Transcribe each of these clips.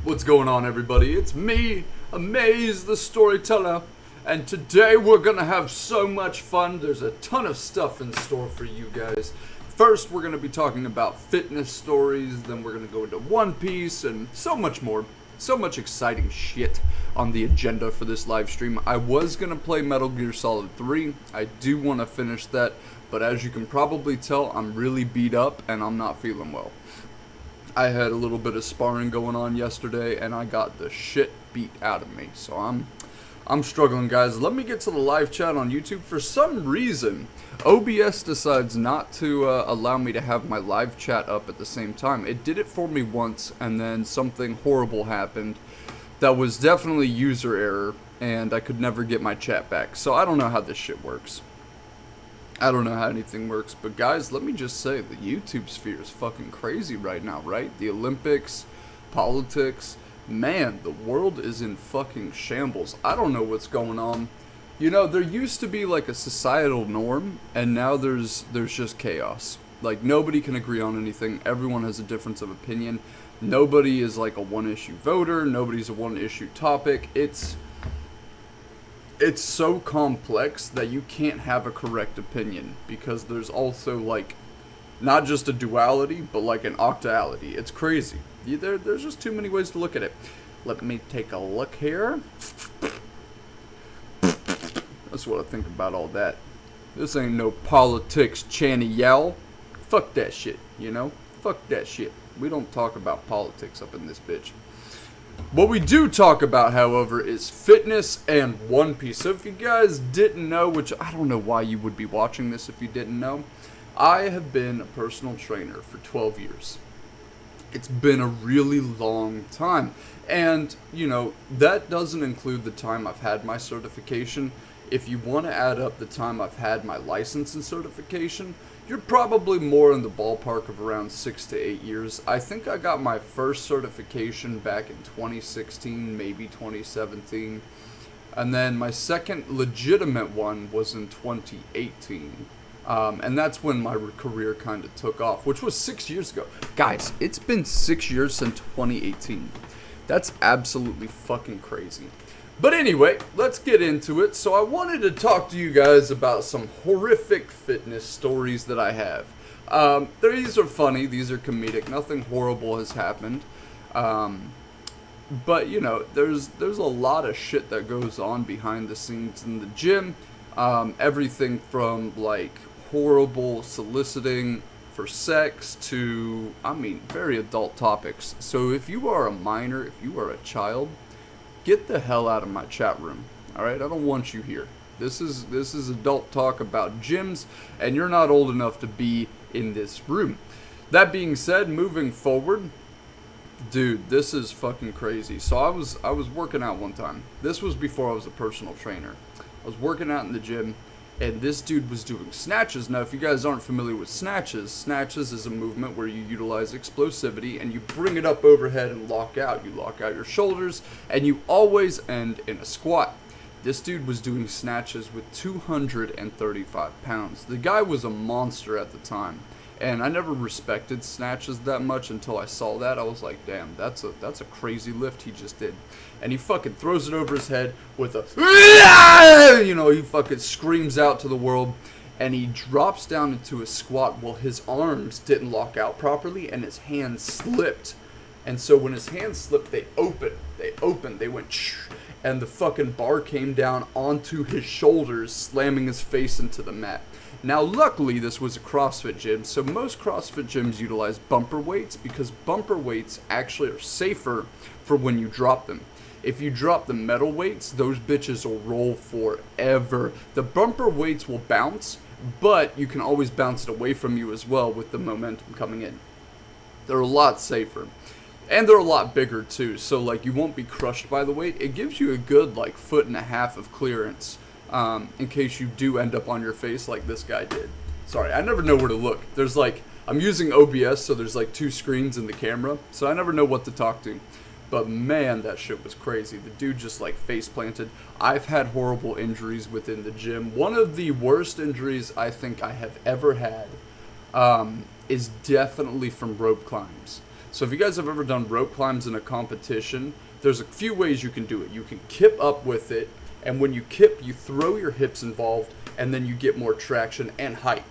What's going on, everybody? It's me, Amaze the Storyteller, and today we're gonna have so much fun. There's a ton of stuff in store for you guys. First, we're gonna be talking about fitness stories, then we're gonna go into One Piece, and so much more. So much exciting shit on the agenda for this live stream. I was gonna play Metal Gear Solid 3. I do want to finish that, but as you can probably tell, I'm really beat up and I'm not feeling well. I had a little bit of sparring going on yesterday, and I got the shit beat out of me. So I'm struggling, guys. Let me get to the live chat on YouTube. For some reason, OBS decides not to allow me to have my live chat up at the same time. It did it for me once, and then something horrible happened. That was definitely user error, and I could never get my chat back. So I don't know how this shit works. I don't know how anything works, but guys, let me just say, the YouTube sphere is fucking crazy right now, right? The Olympics, politics, man, the world is in fucking shambles. I don't know what's going on. You know, there used to be like a societal norm, and now there's just chaos. Like, nobody can agree on anything. Everyone has a difference of opinion. Nobody is like a one-issue voter. Nobody's a one-issue topic. It's so complex that you can't have a correct opinion, because there's also like not just a duality, but like an octality. It's crazy. There's just too many ways to look at it. Let me take a look here. That's what I think about all that. This ain't no politics channel. Fuck that shit, you know? Fuck that shit. We don't talk about politics up in this bitch. What we do talk about, however, is fitness and One Piece. So if you guys didn't know, which I don't know why you would be watching this if you didn't know, I have been a personal trainer for 12 years. It's been a really long time. And, you know, that doesn't include the time I've had my certification. If you want to add up the time I've had my license and certification, you're probably more in the ballpark of around 6 to 8 years. I think I got my first certification back in 2016, maybe 2017. And then my second legitimate one was in 2018. And that's when my career kind of took off, which was 6 years ago. Guys, it's been 6 years since 2018. That's absolutely fucking crazy. But anyway, let's get into it. So I wanted to talk to you guys about some horrific fitness stories that I have. These are funny, these are comedic, nothing horrible has happened. But you know, there's a lot of shit that goes on behind the scenes in the gym. Everything from like horrible soliciting for sex to, I mean, very adult topics. So if you are a minor, if you are a child, get the hell out of my chat room. Alright, I don't want you here. This is adult talk about gyms, and you're not old enough to be in this room. That being said, moving forward, dude, this is fucking crazy. So I was working out one time. This was before I was a personal trainer. I was working out in the gym, and this dude was doing snatches. Now, if you guys aren't familiar with snatches is a movement where you utilize explosivity and you bring it up overhead and lock out. You lock out your shoulders, and you always end in a squat. This dude was doing snatches with 235 pounds. The guy was a monster at the time, and I never respected snatches that much until I saw that. I was like, damn, that's a crazy lift he just did. And he fucking throws it over his head with a, you know, he fucking screams out to the world, and he drops down into a squat. Well, his arms didn't lock out properly, and his hands slipped. And so when his hands slipped, they went shh, and the fucking bar came down onto his shoulders, slamming his face into the mat. Now, luckily, this was a CrossFit gym, so most CrossFit gyms utilize bumper weights, because bumper weights actually are safer for when you drop them. If you drop the metal weights, those bitches will roll forever. The bumper weights will bounce, but you can always bounce it away from you as well with the momentum coming in. They're a lot safer. And they're a lot bigger too, so like you won't be crushed by the weight. It gives you a good like 1.5 feet of clearance. In case you do end up on your face like this guy did. Sorry, I never know where to look. There's like, I'm using OBS, so there's like 2 screens in the camera, so I never know what to talk to. But man, that shit was crazy. The dude just like face planted. I've had horrible injuries within the gym. One of the worst injuries I think I have ever had is definitely from rope climbs. So if you guys have ever done rope climbs in a competition, there's a few ways you can do it. You can kip up with it, and when you kip, you throw your hips involved, and then you get more traction and height.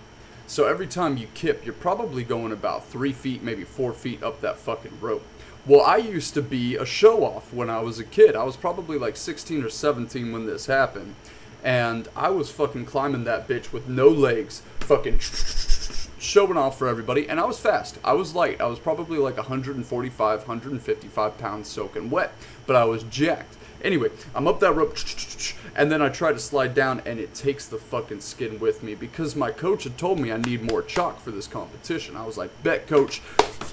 So every time you kip, you're probably going about 3 feet, maybe 4 feet up that fucking rope. Well, I used to be a show-off when I was a kid. I was probably like 16 or 17 when this happened. And I was fucking climbing that bitch with no legs, fucking showing off for everybody. And I was fast. I was light. I was probably like 145, 155 pounds soaking wet. But I was jacked. Anyway, I'm up that rope, and then I try to slide down, and it takes the fucking skin with me because my coach had told me I need more chalk for this competition. I was like, bet, coach.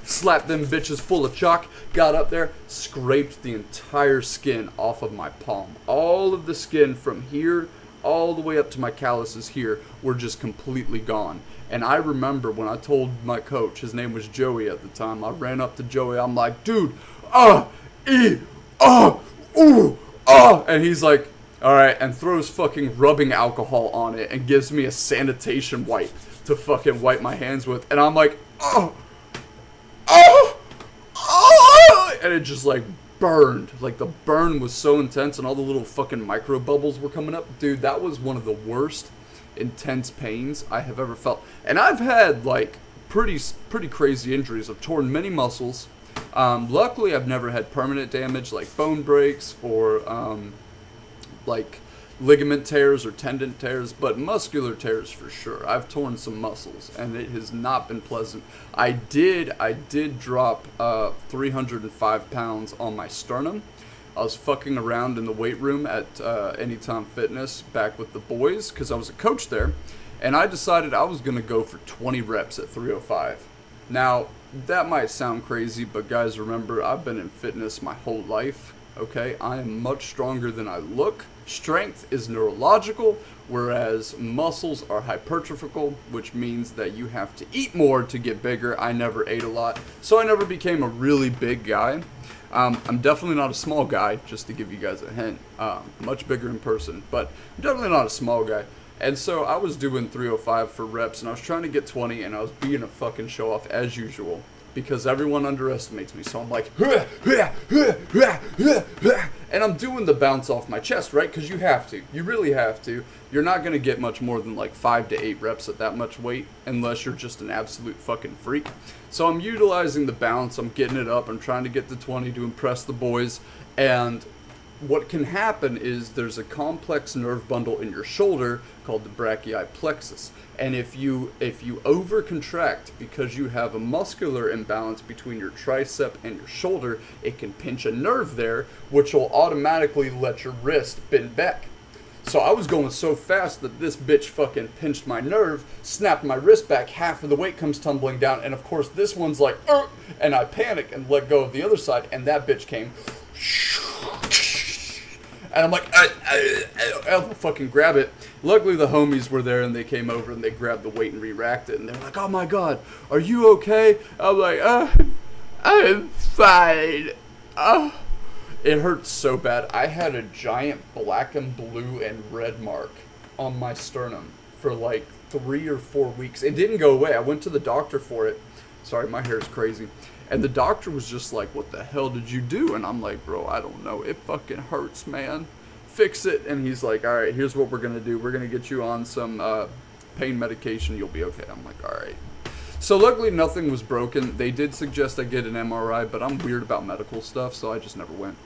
Slapped them bitches full of chalk, got up there, scraped the entire skin off of my palm. All of the skin from here all the way up to my calluses here were just completely gone. And I remember when I told my coach, his name was Joey at the time, I ran up to Joey, I'm like, dude, and he's like, alright, and throws fucking rubbing alcohol on it and gives me a sanitation wipe to fucking wipe my hands with. And I'm like, and it just like burned. Like the burn was so intense and all the little fucking micro bubbles were coming up. Dude, that was one of the worst intense pains I have ever felt. And I've had like pretty crazy injuries. I've torn many muscles. Luckily, I've never had permanent damage like bone breaks or like ligament tears or tendon tears, but muscular tears for sure. I've torn some muscles, and it has not been pleasant. I did drop 305 pounds on my sternum. I was fucking around in the weight room at Anytime Fitness back with the boys because I was a coach there, and I decided I was going to go for 20 reps at 305. Now, that might sound crazy, but guys, remember, I've been in fitness my whole life, okay? I am much stronger than I look. Strength is neurological, whereas muscles are hypertrophical, which means that you have to eat more to get bigger. I never ate a lot, so I never became a really big guy. I'm definitely not a small guy, just to give you guys a hint. Much bigger in person, but I'm definitely not a small guy. And so I was doing 305 for reps, and I was trying to get 20, and I was being a fucking show-off as usual, because everyone underestimates me. So I'm like, and I'm doing the bounce off my chest, right? Because you have to. You really have to. You're not going to get much more than like 5 to 8 reps at that much weight, unless you're just an absolute fucking freak. So I'm utilizing the bounce. I'm getting it up. I'm trying to get to 20 to impress the boys, and what can happen is there's a complex nerve bundle in your shoulder called the brachii plexus. And if you overcontract because you have a muscular imbalance between your tricep and your shoulder, it can pinch a nerve there, which will automatically let your wrist bend back. So I was going so fast that this bitch fucking pinched my nerve, snapped my wrist back, half of the weight comes tumbling down, and of course this one's like, and I panic and let go of the other side, and that bitch came, and I'm like, I'll fucking grab it. Luckily, the homies were there, and they came over, and they grabbed the weight and re-racked it. And they're like, oh, my God, are you okay? I'm like, I'm fine. It hurt so bad. I had a giant black and blue and red mark on my sternum for like 3 or 4 weeks. It didn't go away. I went to the doctor for it. Sorry, my hair's crazy. And the doctor was just like, what the hell did you do? And I'm like, bro, I don't know. It fucking hurts, man. Fix it. And he's like, all right, here's what we're going to do. We're going to get you on some pain medication. You'll be okay. I'm like, all right. So luckily nothing was broken. They did suggest I get an MRI, but I'm weird about medical stuff, so I just never went.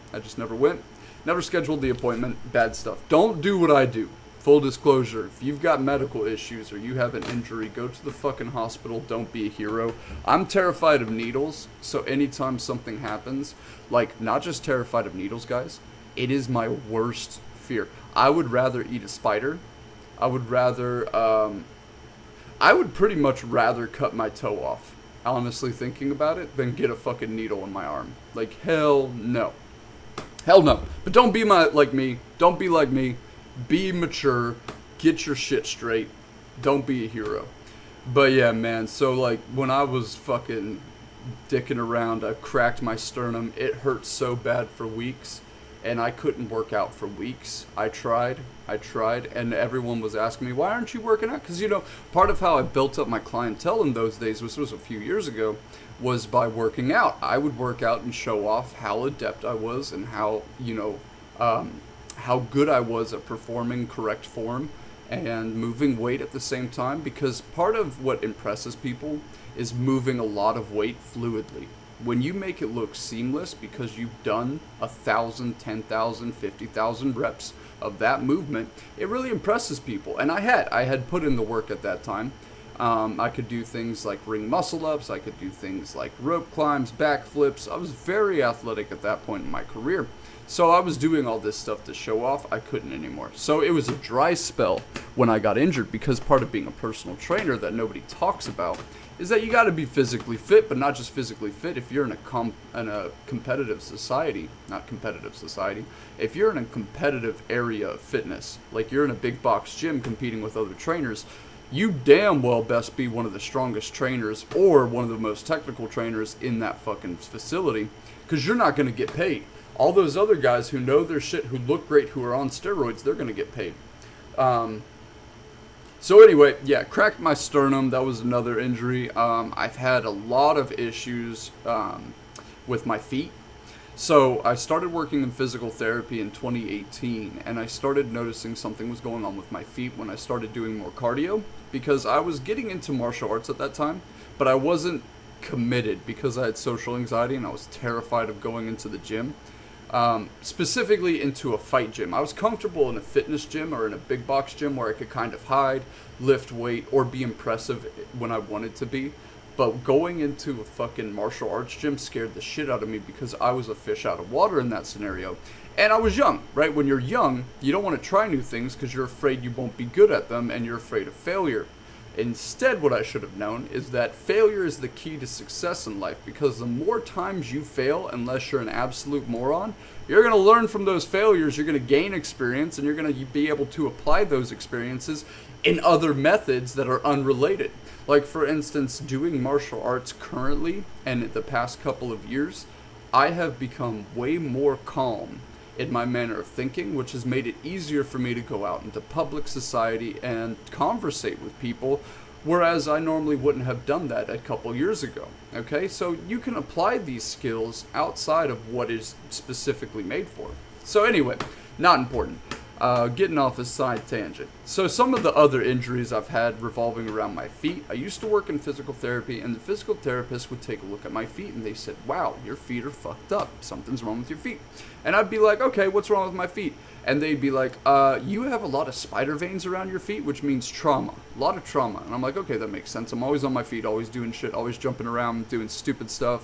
Never scheduled the appointment. Bad stuff. Don't do what I do. Full disclosure, if you've got medical issues or you have an injury, go to the fucking hospital. Don't be a hero. I'm terrified of needles, so anytime something happens, like, not just terrified of needles, guys, it is my worst fear. I would rather eat a spider. I would pretty much rather cut my toe off, honestly thinking about it, than get a fucking needle in my arm. Like, hell no. Hell no. But don't be like me. Don't be like me. Be mature, get your shit straight, don't be a hero. But yeah, man, so like when I was fucking dicking around, I cracked my sternum. It hurt so bad for weeks, and I couldn't work out for weeks. I tried, and everyone was asking me, why aren't you working out? Because, you know, part of how I built up my clientele in those days, this was a few years ago, was by working out. I would work out and show off how adept I was and how, how good I was at performing correct form and moving weight at the same time, because part of what impresses people is moving a lot of weight fluidly. When you make it look seamless because you've done 1,000, 10,000, 50,000 reps of that movement, it really impresses people. And I had put in the work at that time. I could do things like ring muscle ups. I could do things like rope climbs, backflips. I was very athletic at that point in my career. So I was doing all this stuff to show off. I couldn't anymore. So it was a dry spell when I got injured, because part of being a personal trainer that nobody talks about is that you got to be physically fit, but not just physically fit. If you're in a competitive society, not competitive society, if you're in a competitive area of fitness, like you're in a big box gym competing with other trainers, you damn well best be one of the strongest trainers or one of the most technical trainers in that fucking facility, because you're not going to get paid. All those other guys who know their shit, who look great, who are on steroids, they're going to get paid. So anyway, yeah, cracked my sternum. That was another injury. I've had a lot of issues with my feet. So I started working in physical therapy in 2018, and I started noticing something was going on with my feet when I started doing more cardio, because I was getting into martial arts at that time, but I wasn't committed because I had social anxiety and I was terrified of going into the gym. Specifically into a fight gym. I was comfortable in a fitness gym or in a big box gym where I could kind of hide, lift weight, or be impressive when I wanted to be. But going into a fucking martial arts gym scared the shit out of me, because I was a fish out of water in that scenario. And I was young, right? When you're young, you don't want to try new things because you're afraid you won't be good at them and you're afraid of failure. Instead, what I should have known is that failure is the key to success in life, because the more times you fail, unless you're an absolute moron, you're going to learn from those failures, you're going to gain experience, and you're going to be able to apply those experiences in other methods that are unrelated. Like, for instance, doing martial arts currently and the past couple of years, I have become way more calm in my manner of thinking, which has made it easier for me to go out into public society and conversate with people, whereas I normally wouldn't have done that a couple years ago. Okay, so you can apply these skills outside of what is specifically made for. So anyway, not important. Getting off a side tangent. So some of the other injuries I've had revolving around my feet. I used to work in physical therapy, and the physical therapist would take a look at my feet and they said, "Wow, your feet are fucked up. Something's wrong with your feet." And I'd be like, "Okay, what's wrong with my feet?" And they'd be like, "You have a lot of spider veins around your feet, which means trauma. A lot of trauma." And I'm like, "Okay, that makes sense. I'm always on my feet, always doing shit, always jumping around, doing stupid stuff."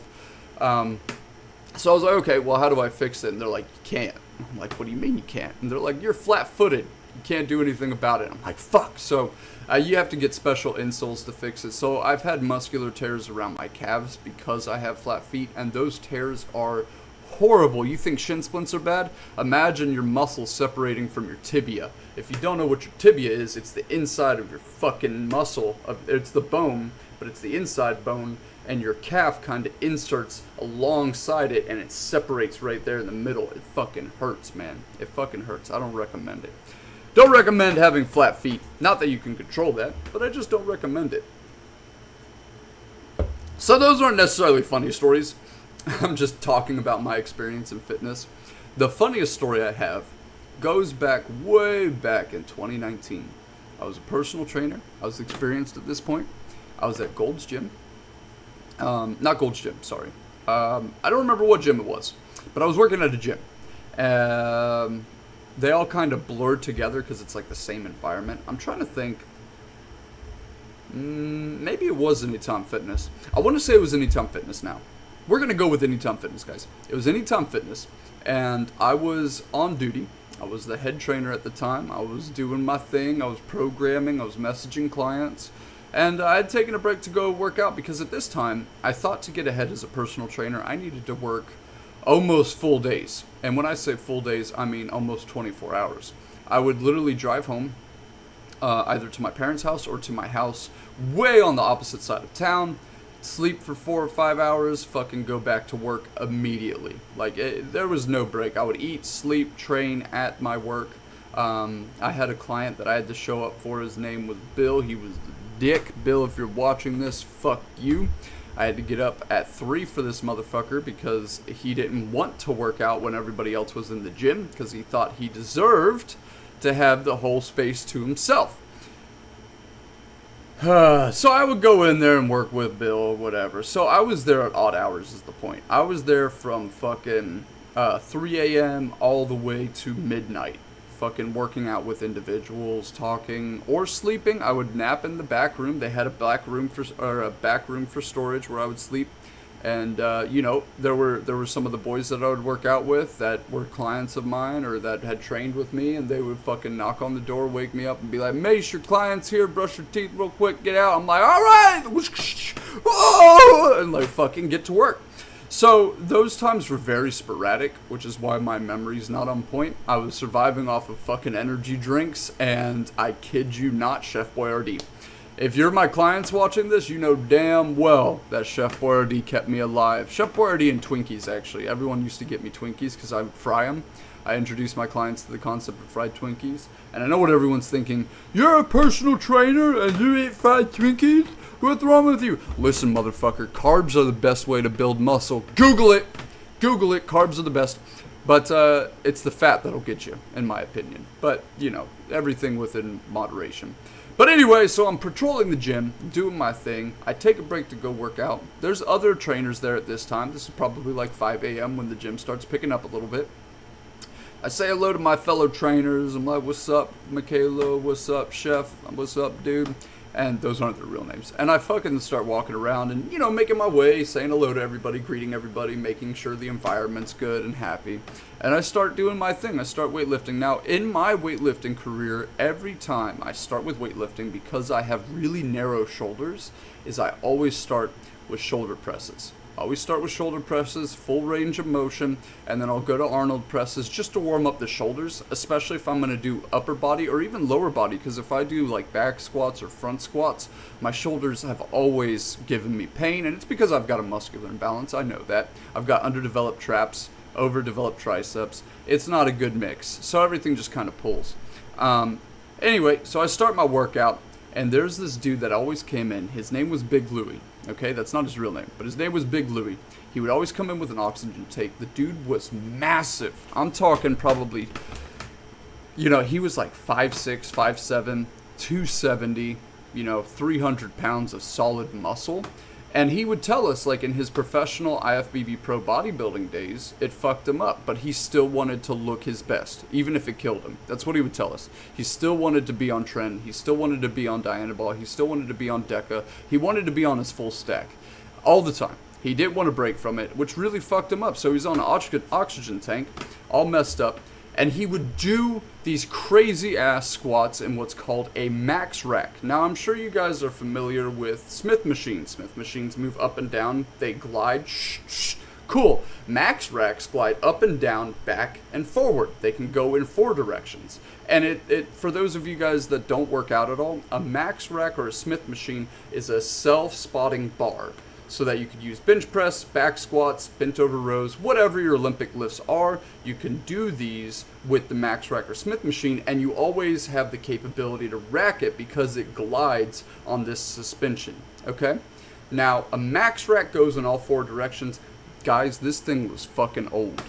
So I was like, "Okay, well, how do I fix it?" And they're like, "You can't." I'm like, "What do you mean you can't?" And they're like, "You're flat-footed. You can't do anything about it." I'm like, "Fuck." So you have to get special insoles to fix it. So I've had muscular tears around my calves because I have flat feet, and those tears are horrible. You think shin splints are bad? Imagine your muscle separating from your tibia. If you don't know what your tibia is, it's the inside of your fucking muscle. It's the bone, but it's the inside bone, and your calf kind of inserts alongside it, and it separates right there in the middle. It fucking hurts, man. It fucking hurts. I don't recommend it. Don't recommend having flat feet. Not that you can control that, but I just don't recommend it. So those aren't necessarily funny stories. I'm just talking about my experience in fitness. The funniest story I have goes back way back in 2019. I was a personal trainer. I was experienced at this point. I was at Gold's Gym. Not Gold's Gym, sorry. I don't remember what gym it was, but I was working at a gym. They all kind of blurred together because it's like the same environment. I'm trying to think. Maybe it was Anytime Fitness. I want to say it was Anytime Fitness now. We're going to go with Anytime Fitness, guys. It was Anytime Fitness, and I was on duty. I was the head trainer at the time. I was doing my thing. I was programming. I was messaging clients. And I had taken a break to go work out because at this time, I thought to get ahead as a personal trainer, I needed to work almost full days. And when I say full days, I mean almost 24 hours. I would literally drive home, either to my parents' house or to my house way on the opposite side of town, sleep for 4 or 5 hours, fucking go back to work immediately. Like, there was no break. I would eat, sleep, train at my work. I had a client that I had to show up for. His name was Bill. He was the dick. Bill, if you're watching this, fuck you. I had to get up at 3 for this motherfucker because he didn't want to work out when everybody else was in the gym because he thought he deserved to have the whole space to himself. So I would go in there and work with Bill or whatever. So I was there at odd hours is the point. I was there from fucking 3 a.m. all the way to midnight. Fucking working out with individuals, talking, or sleeping. I would nap in the back room. They had a back room for storage where I would sleep. And you know, there were some of the boys that I would work out with that were clients of mine or that had trained with me, and they would fucking knock on the door, wake me up, and be like, "Mace, your client's here. Brush your teeth real quick. Get out." I'm like, "All right," and like fucking get to work. So those times were very sporadic, which is why my memory's not on point. I was surviving off of fucking energy drinks, and I kid you not, Chef Boyardee. If you're my clients watching this, you know damn well that Chef Boyardee kept me alive. Chef Boyardee and Twinkies, actually. Everyone used to get me Twinkies because I would fry them. I introduced my clients to the concept of fried Twinkies. And I know what everyone's thinking. You're a personal trainer and you eat fried Twinkies? What's wrong with you? Listen, motherfucker, carbs are the best way to build muscle. Google it. Google it. Carbs are the best. But it's the fat that'll get you, in my opinion. But, you know, everything within moderation. But anyway, so I'm patrolling the gym, doing my thing. I take a break to go work out. There's other trainers there at this time. This is probably like 5 a.m. when the gym starts picking up a little bit. I say hello to my fellow trainers. I'm like, "What's up, Michaela? What's up, Chef? What's up, dude?" And those aren't their real names. And I fucking start walking around and, you know, making my way, saying hello to everybody, greeting everybody, making sure the environment's good and happy. And I start doing my thing. I start weightlifting. Now, in my weightlifting career, every time I start with weightlifting, because I have really narrow shoulders, is I always start with shoulder presses. I always start with shoulder presses, full range of motion, and then I'll go to Arnold presses just to warm up the shoulders, especially if I'm going to do upper body or even lower body, because if I do like back squats or front squats, my shoulders have always given me pain, and it's because I've got a muscular imbalance. I know that. I've got underdeveloped traps, overdeveloped triceps. It's not a good mix, so everything just kind of pulls. Anyway, so I start my workout, and there's this dude that always came in. His name was Big Louie. Okay, that's not his real name, but his name was Big Louie. He would always come in with an oxygen tank. The dude was massive. I'm talking probably, you know, he was like 5'6", 5'7", 270, you know, 300 pounds of solid muscle. And he would tell us, like in his professional IFBB Pro bodybuilding days, it fucked him up, but he still wanted to look his best, even if it killed him. That's what he would tell us. He still wanted to be on trend. He still wanted to be on Dianabol. He still wanted to be on Deca. He wanted to be on his full stack all the time. He didn't want to break from it, which really fucked him up. So he's on an oxygen tank, all messed up. And he would do these crazy ass squats in what's called a max rack. Now, I'm sure you guys are familiar with Smith machines. Smith machines move up and down. They glide. Cool. Max racks glide up and down, back and forward. They can go in 4 directions. And it for those of you guys that don't work out at all, a max rack or a Smith machine is a self-spotting bar. So that you could use bench press, back squats, bent over rows, whatever your Olympic lifts are, you can do these with the Max Rack or Smith machine, and you always have the capability to rack it because it glides on this suspension, okay? Now, a Max Rack goes in all 4 directions. Guys, this thing was fucking old.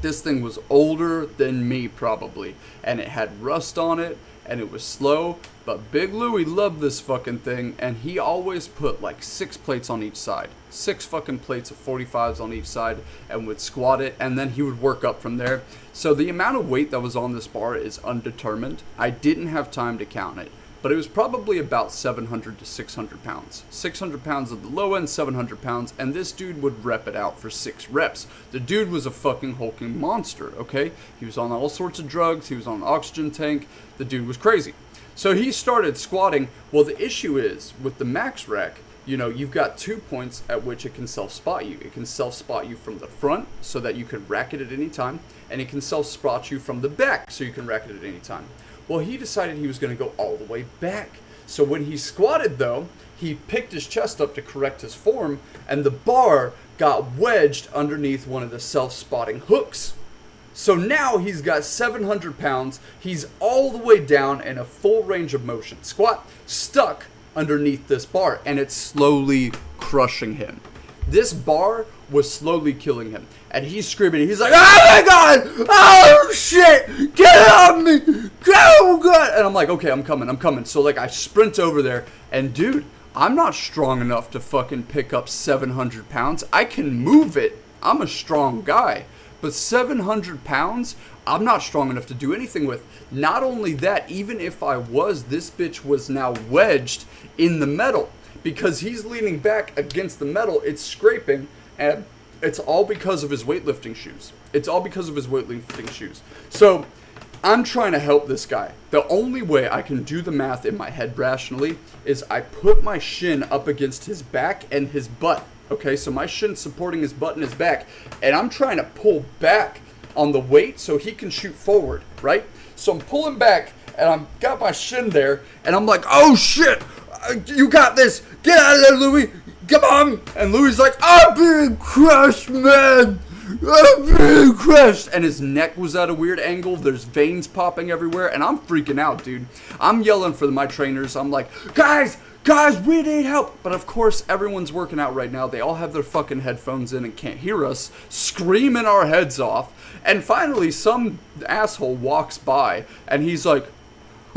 This thing was older than me, probably, and it had rust on it, and it was slow, but Big Louie loved this fucking thing, and he always put like 6 plates on each side. 6 fucking plates of 45s on each side, and would squat it, and then he would work up from there. So the amount of weight that was on this bar is undetermined. I didn't have time to count it, but it was probably about 700 to 600 pounds. 600 pounds at the low end, 700 pounds, and this dude would rep it out for 6 reps. The dude was a fucking hulking monster, okay? He was on all sorts of drugs, he was on an oxygen tank, the dude was crazy. So he started squatting. Well, the issue is, with the Max Rack, you know, you've got 2 points at which it can self-spot you. It can self-spot you from the front, so that you can rack it at any time, and it can self-spot you from the back, so you can rack it at any time. Well, he decided he was going to go all the way back. So when he squatted, though, he picked his chest up to correct his form, and the bar got wedged underneath one of the self-spotting hooks. So now he's got 700 pounds, he's all the way down in a full range of motion squat, stuck underneath this bar, and it's slowly crushing him. This bar was slowly killing him. And he's screaming. He's like, oh my god! Oh shit! Get on me! Go good! And I'm like, okay, I'm coming. So like I sprint over there. And dude, I'm not strong enough to fucking pick up 700 pounds. I can move it. I'm a strong guy. But 700 pounds, I'm not strong enough to do anything with. Not only that, even if I was, this bitch was now wedged in the metal. Because he's leaning back against the metal, it's scraping, and it's all because of his weightlifting shoes. So, I'm trying to help this guy. The only way I can do the math in my head rationally is I put my shin up against his back and his butt. Okay, so my shin supporting his butt and his back, and I'm trying to pull back on the weight so he can shoot forward, right? So I'm pulling back, and I've got my shin there, and I'm like, oh shit! You got this! Get out of there, Louis! Come on! And Louis like, I'm being crushed, man! I'm being crushed! And his neck was at a weird angle. There's veins popping everywhere. And I'm freaking out, dude. I'm yelling for my trainers. I'm like, guys, we need help! But of course, everyone's working out right now. They all have their fucking headphones in and can't hear us screaming our heads off. And finally, some asshole walks by, and he's like,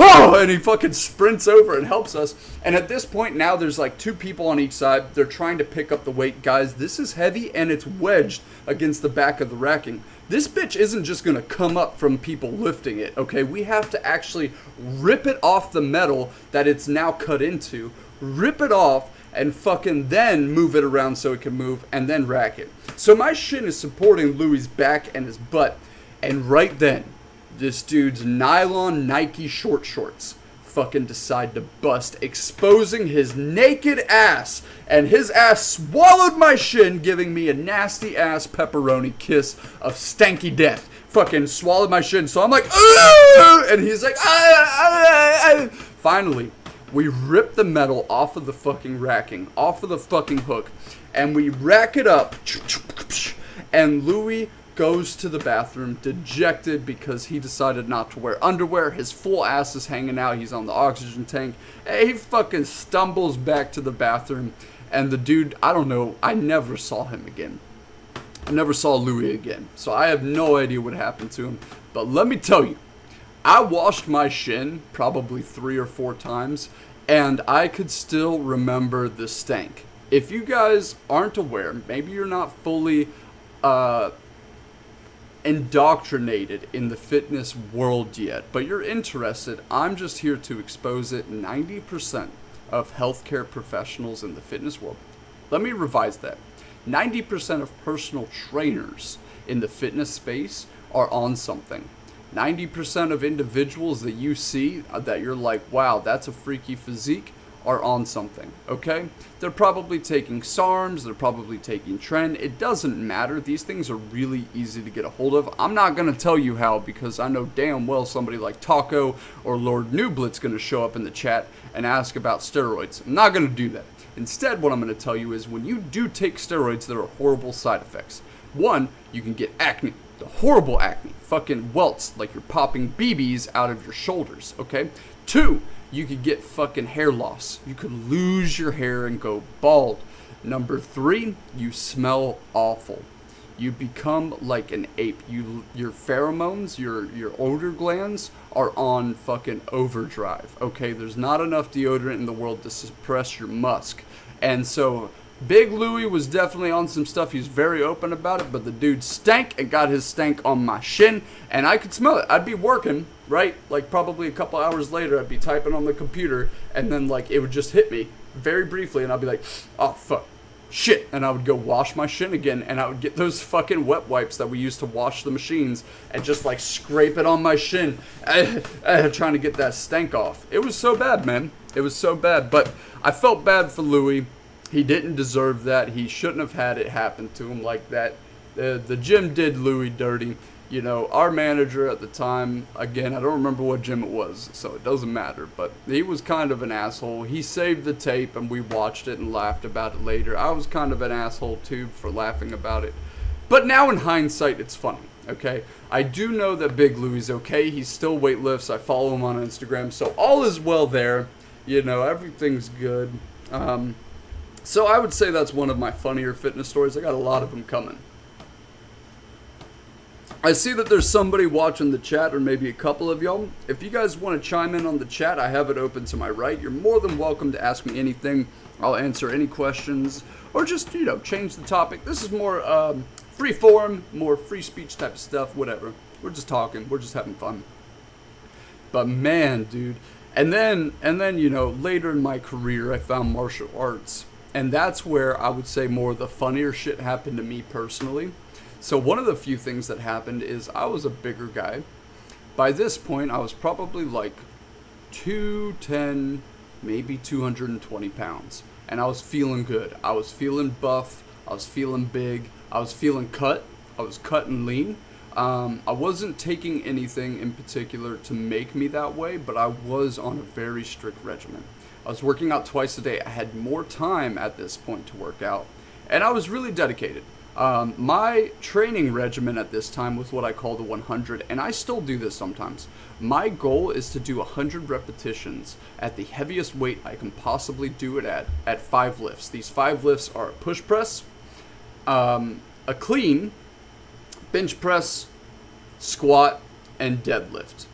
oh, and he fucking sprints over and helps us. And at this point now there's like 2 people on each side. They're trying to pick up the weight. Guys, this is heavy and it's wedged against the back of the racking. This bitch isn't just going to come up from people lifting it, okay? We have to actually rip it off the metal that it's now cut into, rip it off, and fucking then move it around so it can move, and then rack it. So my shin is supporting Louis' back and his butt. And right then, this dude's nylon Nike short shorts fucking decide to bust, exposing his naked ass. And his ass swallowed my shin, giving me a nasty ass pepperoni kiss of stanky death. Fucking swallowed my shin. So I'm like, ugh! And he's like, ah! Finally, we rip the metal off of the fucking racking, off of the fucking hook, and we rack it up. And Louis goes to the bathroom dejected because he decided not to wear underwear. His full ass is hanging out. He's on the oxygen tank. He fucking stumbles back to the bathroom. And the dude, I don't know, I never saw him again. I never saw Louis again. So I have no idea what happened to him. But let me tell you, I washed my shin probably 3 or 4 times. And I could still remember the stank. If you guys aren't aware, maybe you're not fully indoctrinated in the fitness world yet, but you're interested, I'm just here to expose it. 90% of healthcare professionals in the fitness world, let me revise that, 90% of personal trainers in the fitness space are on something. 90% of individuals that you see that you're like, wow, that's a freaky physique, are on something, okay? They're probably taking SARMs, they're probably taking Tren. It doesn't matter. These things are really easy to get a hold of. I'm not going to tell you how because I know damn well somebody like Taco or Lord Newblit's going to show up in the chat and ask about steroids. I'm not going to do that. Instead, what I'm going to tell you is when you do take steroids, there are horrible side effects. 1, you can get acne. The horrible acne. Fucking welts, like you're popping BBs out of your shoulders, okay? 2, you could get fucking hair loss. You could lose your hair and go bald. Number 3, you smell awful. You become like an ape. Your pheromones, your odor glands are on fucking overdrive. Okay, there's not enough deodorant in the world to suppress your musk. And so Big Louie was definitely on some stuff. He's very open about it, but the dude stank and got his stank on my shin, and I could smell it. I'd be working, right? Like probably a couple hours later, I'd be typing on the computer, and then like it would just hit me very briefly, and I'd be like, oh fuck, shit, and I would go wash my shin again, and I would get those fucking wet wipes that we used to wash the machines, and just like scrape it on my shin, trying to get that stank off. It was so bad, man. It was so bad, but I felt bad for Louie. He didn't deserve that. He shouldn't have had it happen to him like that. The gym did Louis dirty. You know, our manager at the time, again, I don't remember what gym it was, so it doesn't matter, but he was kind of an asshole. He saved the tape, and we watched it and laughed about it later. I was kind of an asshole, too, for laughing about it. But now in hindsight, it's funny, okay? I do know that Big Louie is okay. He still weightlifts. I follow him on Instagram, so all is well there. You know, everything's good. So I would say that's one of my funnier fitness stories. I got a lot of them coming. I see that there's somebody watching the chat, or maybe a couple of y'all. If you guys want to chime in on the chat, I have it open to my right. You're more than welcome to ask me anything. I'll answer any questions, or just, change the topic. This is more free form, more free speech type of stuff, whatever. We're just talking. We're just having fun. But man, dude. And then, later in my career, I found martial arts. And that's where I would say more of the funnier shit happened to me personally. So one of the few things that happened is I was a bigger guy. By this point, I was probably like 210, maybe 220 pounds. And I was feeling good. I was feeling buff. I was feeling big. I was feeling cut. I was cut and lean. I wasn't taking anything in particular to make me that way, but I was on a very strict regimen. I was working out twice a day. I had more time at this point to work out. And I was really dedicated. My training regimen at this time was what I call the 100, and I still do this sometimes. My goal is to do 100 repetitions at the heaviest weight I can possibly do it at 5 lifts. These 5 lifts are a push press, a clean, bench press, squat, and deadlift.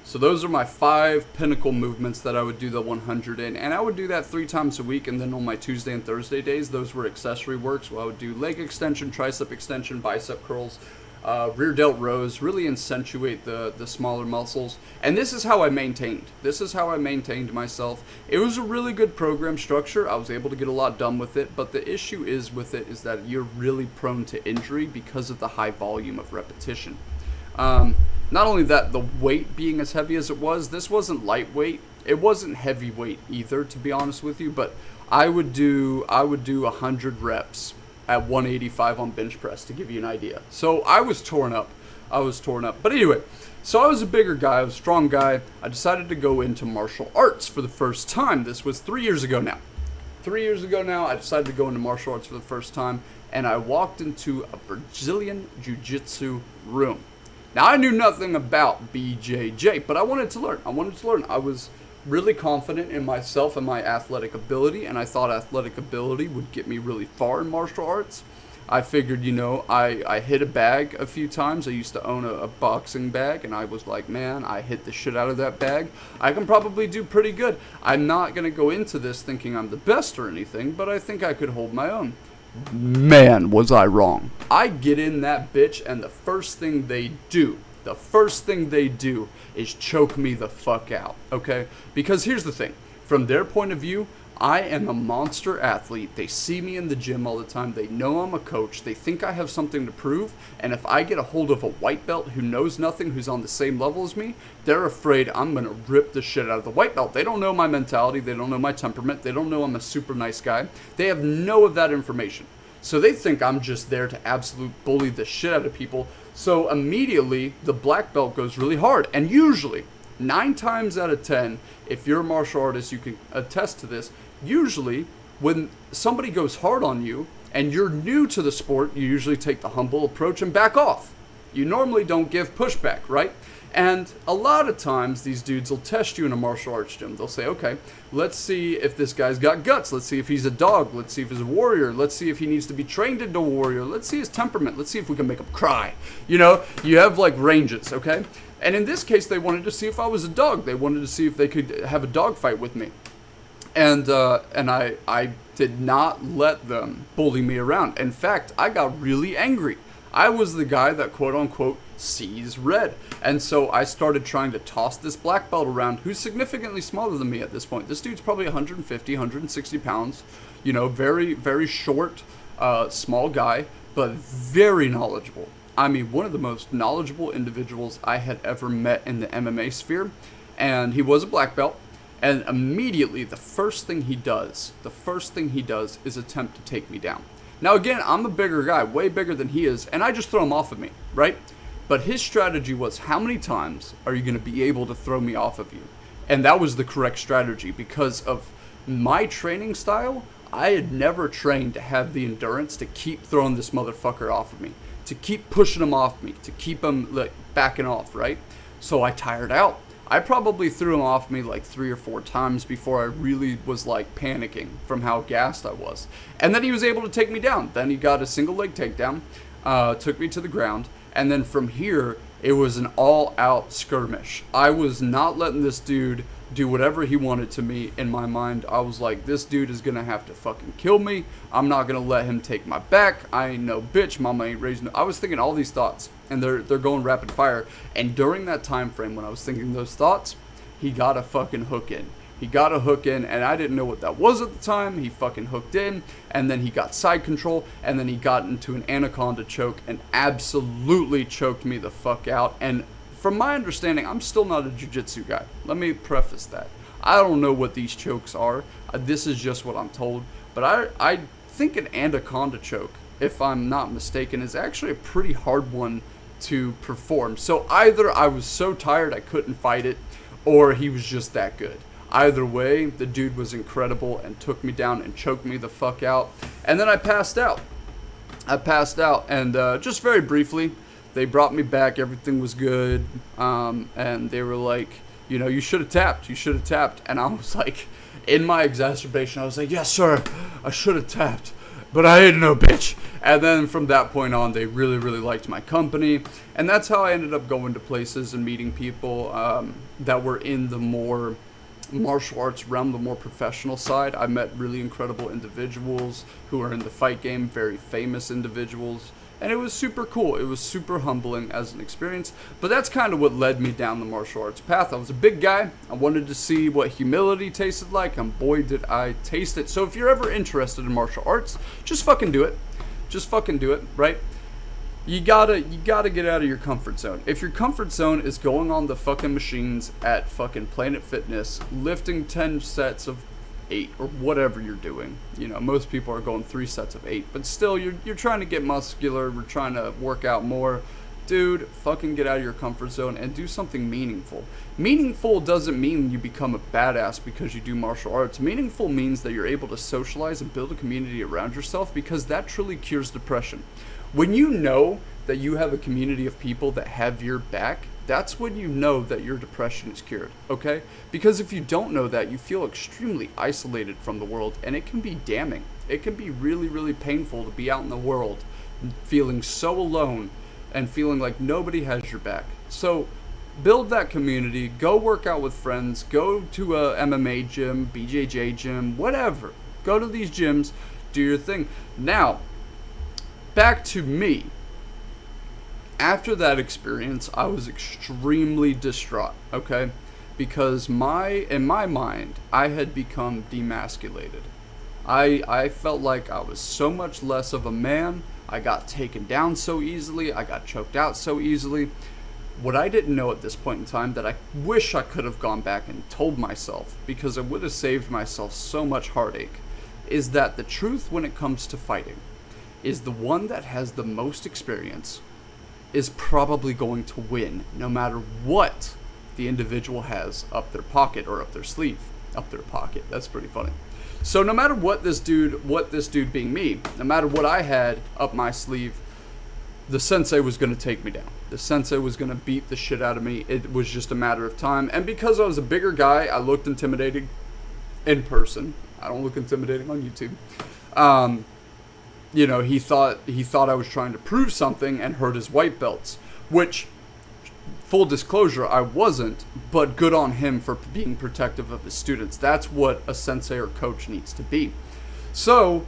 So those are my 5 pinnacle movements that I would do the 100 in. And I would do that 3 times a week. And then on my Tuesday and Thursday days, those were accessory work. So I would do leg extension, tricep extension, bicep curls, rear delt rows, really accentuate the smaller muscles. And this is how I maintained. This is how I maintained myself. It was a really good program structure. I was able to get a lot done with it. But the issue is with it is that you're really prone to injury because of the high volume of repetition. Not only that, the weight being as heavy as it was, this wasn't lightweight. It wasn't heavyweight either, to be honest with you, but I would do 100 reps at 185 on bench press, to give you an idea. So I was torn up. But anyway, so I was a bigger guy, I was a strong guy. I decided to go into martial arts for the first time. This was 3 years ago now. 3 years ago now, I decided to go into martial arts for the first time, and I walked into a Brazilian Jiu-Jitsu room. Now, I knew nothing about BJJ, but I wanted to learn. I was really confident in myself and my athletic ability, and I thought athletic ability would get me really far in martial arts. I figured, I hit a bag a few times. I used to own a boxing bag, and I was like, man, I hit the shit out of that bag. I can probably do pretty good. I'm not going to go into this thinking I'm the best or anything, but I think I could hold my own. Man, was I wrong. I get in that bitch, and the first thing they do is choke me the fuck out, okay? Because here's the thing. From their point of view, I am a monster athlete. They see me in the gym all the time. They know I'm a coach. They think I have something to prove. And if I get a hold of a white belt who knows nothing, who's on the same level as me, they're afraid I'm going to rip the shit out of the white belt. They don't know my mentality. They don't know my temperament. They don't know I'm a super nice guy. They have no of that information. So they think I'm just there to absolute bully the shit out of people. So immediately, the black belt goes really hard. And usually, 9 times out of 10, if you're a martial artist, you can attest to this. Usually, when somebody goes hard on you and you're new to the sport, you usually take the humble approach and back off. You normally don't give pushback, right? And a lot of times, these dudes will test you in a martial arts gym. They'll say, okay, let's see if this guy's got guts. Let's see if he's a dog. Let's see if he's a warrior. Let's see if he needs to be trained into a warrior. Let's see his temperament. Let's see if we can make him cry. You have like ranges, okay? And in this case, they wanted to see if I was a dog. They wanted to see if they could have a dog fight with me. And I did not let them bully me around. In fact, I got really angry. I was the guy that, quote unquote, sees red. And so I started trying to toss this black belt around, who's significantly smaller than me at this point. This dude's probably 150, 160 pounds, very, very short, small guy, but very knowledgeable. I mean, one of the most knowledgeable individuals I had ever met in the MMA sphere. And he was a black belt. And immediately, the first thing he does is attempt to take me down. Now, again, I'm a bigger guy, way bigger than he is, and I just throw him off of me, right? But his strategy was, how many times are you going to be able to throw me off of you? And that was the correct strategy because of my training style. I had never trained to have the endurance to keep throwing this motherfucker off of me, to keep pushing him off me, to keep him backing off, right? So I tired out. I probably threw him off me like 3 or 4 times before I really was like panicking from how gassed I was. And then he was able to take me down. Then he got a single leg takedown, took me to the ground, and then from here, it was an all-out skirmish. I was not letting this dude do whatever he wanted to me. In my mind, I was like, this dude is gonna have to fucking kill me. I'm not gonna let him take my back. I ain't no bitch. Mama ain't raising no. I was thinking all these thoughts, and they're going rapid fire. And during that time frame when I was thinking those thoughts, he got a fucking hook in. He got a hook in, and I didn't know what that was at the time. He fucking hooked in, and then he got side control, and then he got into an anaconda choke and absolutely choked me the fuck out. And from my understanding, I'm still not a jiu-jitsu guy. Let me preface that. I don't know what these chokes are. This is just what I'm told. But I think an anaconda choke, if I'm not mistaken, is actually a pretty hard one to perform. So either I was so tired I couldn't fight it, or he was just that good. Either way, the dude was incredible and took me down and choked me the fuck out. And then I passed out. And just very briefly, they brought me back. Everything was good. And they were like, you know, you should have tapped. You should have tapped. And I was like, in my exacerbation, I was like, yes, sir, I should have tapped. But I ain't no bitch. And then from that point on, they really, really liked my company. And that's how I ended up going to places and meeting people that were in the more martial arts realm, the more professional side. I met really incredible individuals who are in the fight game, very famous individuals, and it was super cool. It was super humbling as an experience, but that's kind of what led me down the martial arts path. I was a big guy. I wanted to see what humility tasted like, and boy did I taste it. So if you're ever interested in martial arts, just fucking do it. Just fucking do it, right? You gotta get out of your comfort zone. If your comfort zone is going on the fucking machines at fucking Planet Fitness, lifting 10 sets of 8 or whatever you're doing, you know, most people are going 3 sets of 8, but still you're trying to get muscular, we're trying to work out more. Dude, fucking get out of your comfort zone and do something meaningful. Meaningful doesn't mean you become a badass because you do martial arts. Meaningful means that you're able to socialize and build a community around yourself, because that truly cures depression. When you know that you have a community of people that have your back, that's when you know that your depression is cured, okay? Because if you don't know that, you feel extremely isolated from the world, and it can be damning. It can be really, really painful to be out in the world feeling so alone and feeling like nobody has your back. So build that community, go work out with friends, go to a MMA gym, BJJ gym, whatever. Go to these gyms, do your thing. Now, back to me. After that experience, I was extremely distraught, okay? Because in my mind, I had become demasculated. I felt like I was so much less of a man. I got taken down so easily. I got choked out so easily. What I didn't know at this point in time, that I wish I could have gone back and told myself, because it would have saved myself so much heartache, is that the truth when it comes to fighting is the one that has the most experience is probably going to win, no matter what the individual has up their pocket or up their sleeve. Up their pocket, that's pretty funny. So no matter what this dude being me, no matter what I had up my sleeve, the sensei was going to take me down. The sensei was going to beat the shit out of me. It was just a matter of time. And because I was a bigger guy, I looked intimidating in person. I don't look intimidating on YouTube. You know, he thought I was trying to prove something and hurt his white belts, which, full disclosure, I wasn't, but good on him for being protective of his students. That's what a sensei or coach needs to be. So,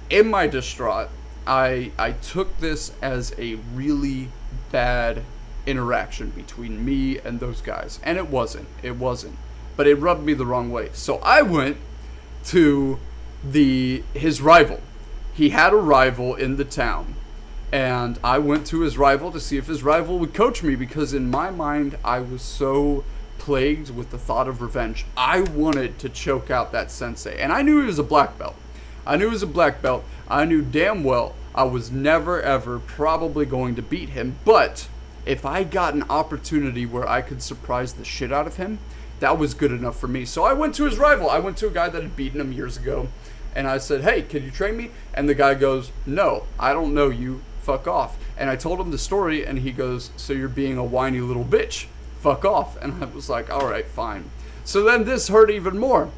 in my distraught, I took this as a really bad interaction between me and those guys. And it wasn't. But it rubbed me the wrong way. So I went to his rival. He had a rival in the town. And I went to his rival to see if his rival would coach me, because in my mind, I was so plagued with the thought of revenge. I wanted to choke out that sensei. And I knew he was a black belt. I knew damn well I was never ever probably going to beat him. But if I got an opportunity where I could surprise the shit out of him, that was good enough for me. So I went to his rival. I went to a guy that had beaten him years ago. And I said, hey, can you train me? And the guy goes, no, I don't know you. Fuck off. And I told him the story, and he goes, so you're being a whiny little bitch. fuck off. And I was like, all right, fine. So then this hurt even more.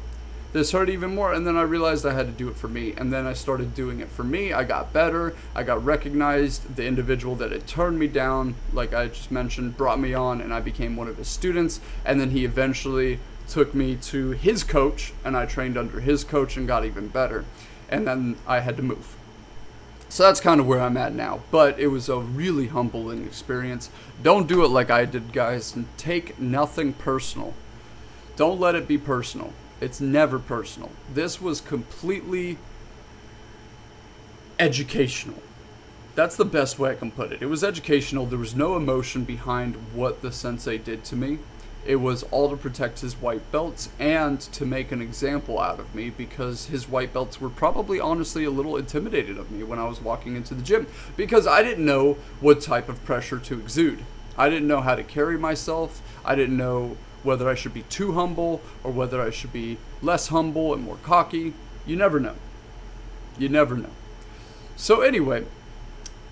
And then I realized I had to do it for me. And then I started doing it for me. I got better. I got recognized. The individual that had turned me down, like I just mentioned, brought me on, and I became one of his students. And then he eventually took me to his coach, and I trained under his coach and got even better. And then I had to move. So that's kind of where I'm at now. But it was a really humbling experience. Don't do it like I did, guys, and take nothing personal. Don't let it be personal. It's never personal. This was completely educational. That's the best way I can put it. It was educational. There was no emotion behind what the sensei did to me. It was all to protect his white belts and to make an example out of me, because his white belts were probably honestly a little intimidated of me when I was walking into the gym, because I didn't know what type of pressure to exude. I didn't know how to carry myself. I didn't know whether I should be too humble or whether I should be less humble and more cocky. You never know. You never know. So anyway,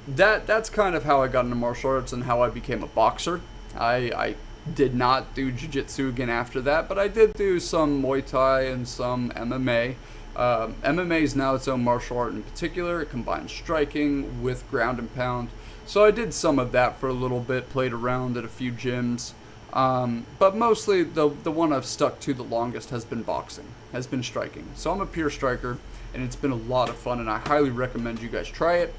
that's kind of how I got into martial arts and how I became a boxer. I did not do jiu-jitsu again after that, but I did do some Muay Thai and some MMA. MMA is now its own martial art in particular. It combines striking with ground and pound. So I did some of that for a little bit, played around at a few gyms. But mostly the one I've stuck to the longest has been boxing, has been striking. So I'm a pure striker, and it's been a lot of fun, and I highly recommend you guys try it.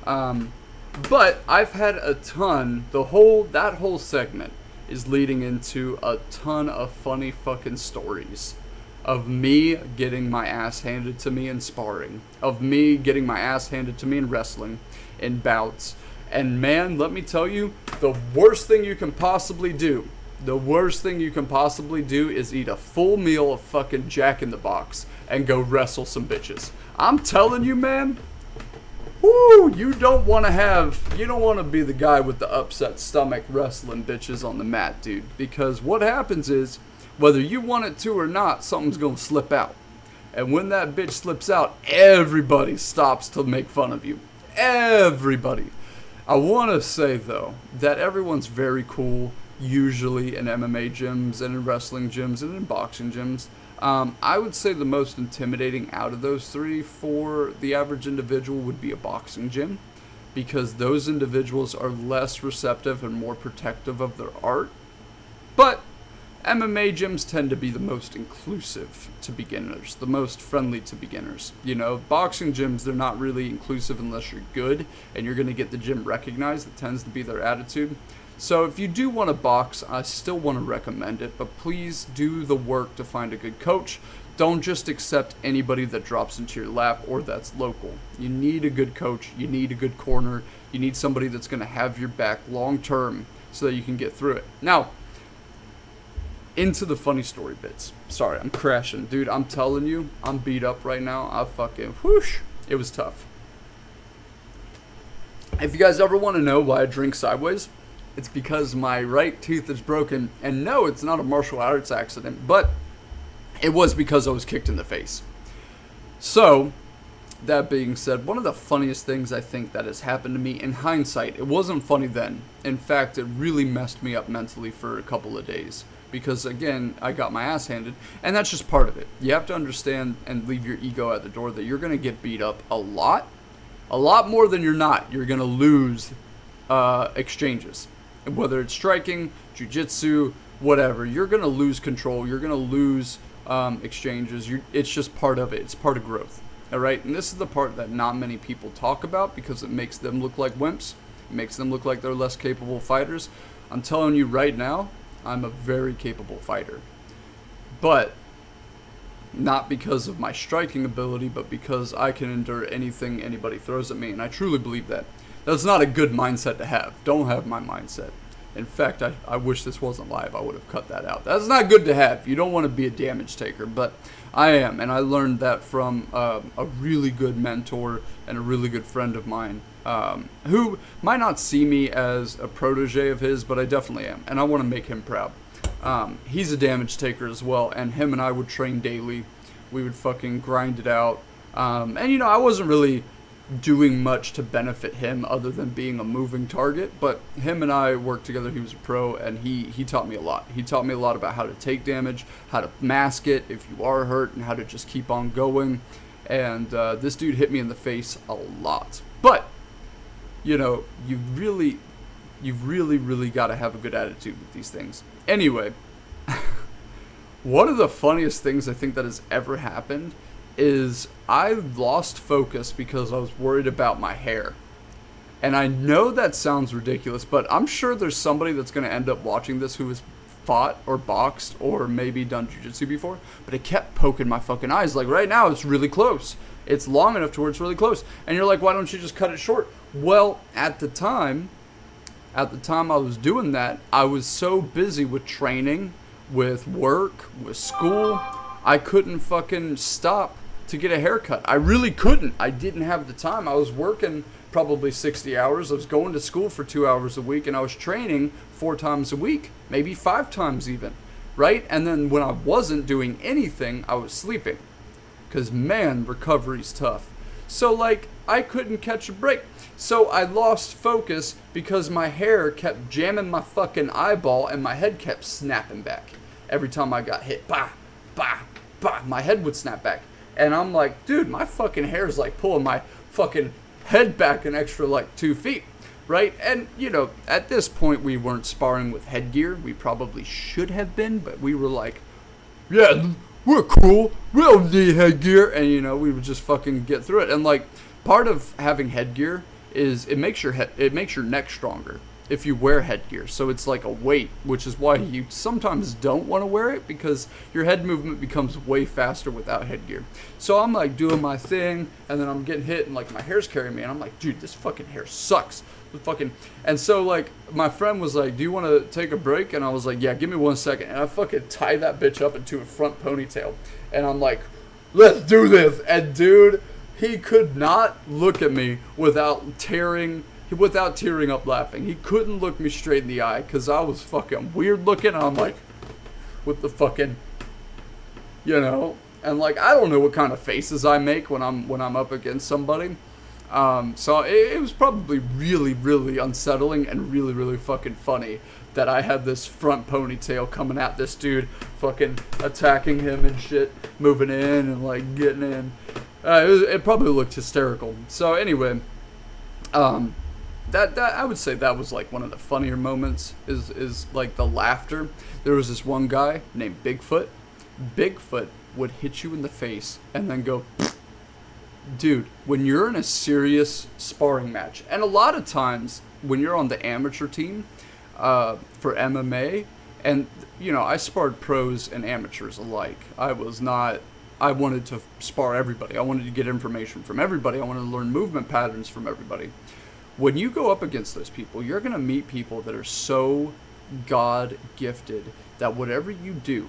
But I've had a ton, that whole segment is leading into a ton of funny fucking stories of me getting my ass handed to me in sparring, of me getting my ass handed to me in wrestling, in bouts. And man, let me tell you, the worst thing you can possibly do is eat a full meal of fucking Jack in the Box and go wrestle some bitches. I'm telling you, man, whoo, you don't want to be the guy with the upset stomach wrestling bitches on the mat, dude. Because what happens is, whether you want it to or not, something's going to slip out. And when that bitch slips out, everybody stops to make fun of you. Everybody. I want to say, though, that everyone's very cool, usually in MMA gyms and in wrestling gyms and in boxing gyms. I would say the most intimidating out of those three for the average individual would be a boxing gym, because those individuals are less receptive and more protective of their art. But MMA gyms tend to be the most inclusive to beginners, the most friendly to beginners. You know, boxing gyms, they're not really inclusive unless you're good and you're going to get the gym recognized. That tends to be their attitude. So if you do want to box, I still want to recommend it, but please do the work to find a good coach. Don't just accept anybody that drops into your lap or that's local. You need a good coach. You need a good corner. You need somebody that's going to have your back long term so that you can get through it. Now, into the funny story bits. Sorry, I'm crashing. Dude, I'm telling you, I'm beat up right now. I fucking whoosh. It was tough. If you guys ever want to know why I drink sideways, it's because my right tooth is broken. And no, it's not a martial arts accident, but it was because I was kicked in the face. So, that being said, one of the funniest things I think that has happened to me in hindsight, it wasn't funny then. In fact, it really messed me up mentally for a couple of days. Because again, I got my ass handed, and that's just part of it. You have to understand and leave your ego at the door that you're going to get beat up a lot more than you're not. You're going to lose exchanges. Whether it's striking, jiu-jitsu, whatever, you're going to lose control. You're going to lose exchanges. It's just part of it. It's part of growth. All right, and this is the part that not many people talk about because it makes them look like wimps. It makes them look like they're less capable fighters. I'm telling you right now, I'm a very capable fighter. But not because of my striking ability, but because I can endure anything anybody throws at me, and I truly believe that. That's not a good mindset to have. Don't have my mindset. In fact, I wish this wasn't live. I would have cut that out. That's not good to have. You don't want to be a damage taker, but I am, and I learned that from a really good mentor and a really good friend of mine, who might not see me as a protege of his, but I definitely am, and I want to make him proud. He's a damage taker as well, and him and I would train daily. We would fucking grind it out. And, you know, I wasn't really doing much to benefit him other than being a moving target. But him and I worked together. He was a pro, and he taught me a lot. He taught me a lot about how to take damage, how to mask it if you are hurt, and how to just keep on going. And this dude hit me in the face a lot. But, you know, you've really got to have a good attitude with these things. Anyway, one of the funniest things I think that has ever happened is I lost focus because I was worried about my hair. And I know that sounds ridiculous, but I'm sure there's somebody that's going to end up watching this who has fought or boxed or maybe done jiu-jitsu before, but it kept poking my fucking eyes. Like right now, it's really close. It's long enough to where it's really close. And you're like, why don't you just cut it short? Well, at the time I was doing that, I was so busy with training, with work, with school, I couldn't fucking stop to get a haircut. I really couldn't. I didn't have the time. I was working probably 60 hours. I was going to school for 2 hours a week, and I was training 4 times a week, maybe 5 times even, right? And then when I wasn't doing anything, I was sleeping. Because, man, recovery's tough. So, like, I couldn't catch a break. So I lost focus because my hair kept jamming my fucking eyeball and my head kept snapping back. Every time I got hit, bah, bah, bah, my head would snap back. And I'm like, dude, my fucking hair is like pulling my fucking head back an extra like 2 feet, right? And, you know, at this point we weren't sparring with headgear. We probably should have been, but we were like, yeah, we're cool. We don't need headgear. And, you know, we would just fucking get through it. And, like, part of having headgear is it makes your neck stronger if you wear headgear. So it's like a weight, which is why you sometimes don't want to wear it, because your head movement becomes way faster without headgear. So I'm like doing my thing, and then I'm getting hit, and like my hair's carrying me, and I'm like, dude, this fucking hair sucks. And so like my friend was like, do you want to take a break? And I was like, yeah, give me 1 second. And I fucking tie that bitch up into a front ponytail, and I'm like, let's do this. And dude, he could not look at me without tearing up laughing. He couldn't look me straight in the eye because I was fucking weird looking. And I'm like, with the fucking, you know, and like I don't know what kind of faces I make when I'm up against somebody. So it was probably really, really unsettling and really, really fucking funny that I had this front ponytail coming at this dude, fucking attacking him and shit, moving in and like getting in. It probably looked hysterical. So anyway, that I would say that was like one of the funnier moments is like the laughter. There was this one guy named Bigfoot. Bigfoot would hit you in the face and then go, dude, when you're in a serious sparring match, and a lot of times when you're on the amateur team for MMA, and you know, I sparred pros and amateurs alike. I wanted to spar everybody. I wanted to get information from everybody. I wanted to learn movement patterns from everybody. When you go up against those people, you're going to meet people that are so God-gifted that whatever you do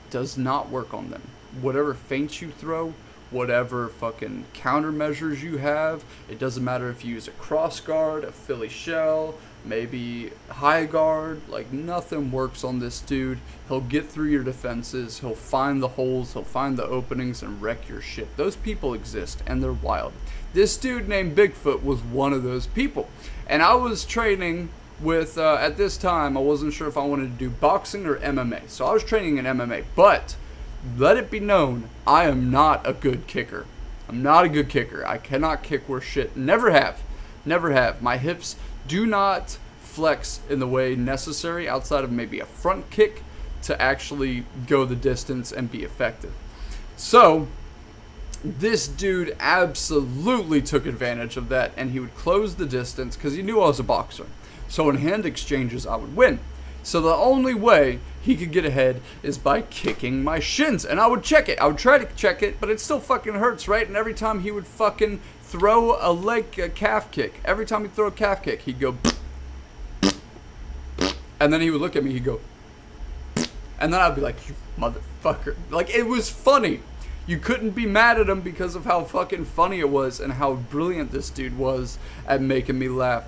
does not work on them. Whatever feints you throw, whatever fucking countermeasures you have, it doesn't matter if you use a cross guard, a Philly shell, maybe high guard, like nothing works on this dude. He'll get through your defenses, he'll find the holes, he'll find the openings and wreck your shit. Those people exist and they're wild. This dude named Bigfoot was one of those people. And I was training with, at this time, I wasn't sure if I wanted to do boxing or MMA. So I was training in MMA, but let it be known, I am not a good kicker. I'm not a good kicker. I cannot kick worth shit. Never have. Never have. My hips do not flex in the way necessary outside of maybe a front kick to actually go the distance and be effective. So this dude absolutely took advantage of that, and he would close the distance because he knew I was a boxer. So in hand exchanges, I would win. So the only way he could get ahead is by kicking my shins. And I would check it. I would try to check it, but it still fucking hurts, right? And every time he would fucking throw a calf kick, every time he'd throw a calf kick, he'd go, and then he would look at me, he'd go, and then I'd be like, you motherfucker. Like, it was funny. You couldn't be mad at him because of how fucking funny it was and how brilliant this dude was at making me laugh.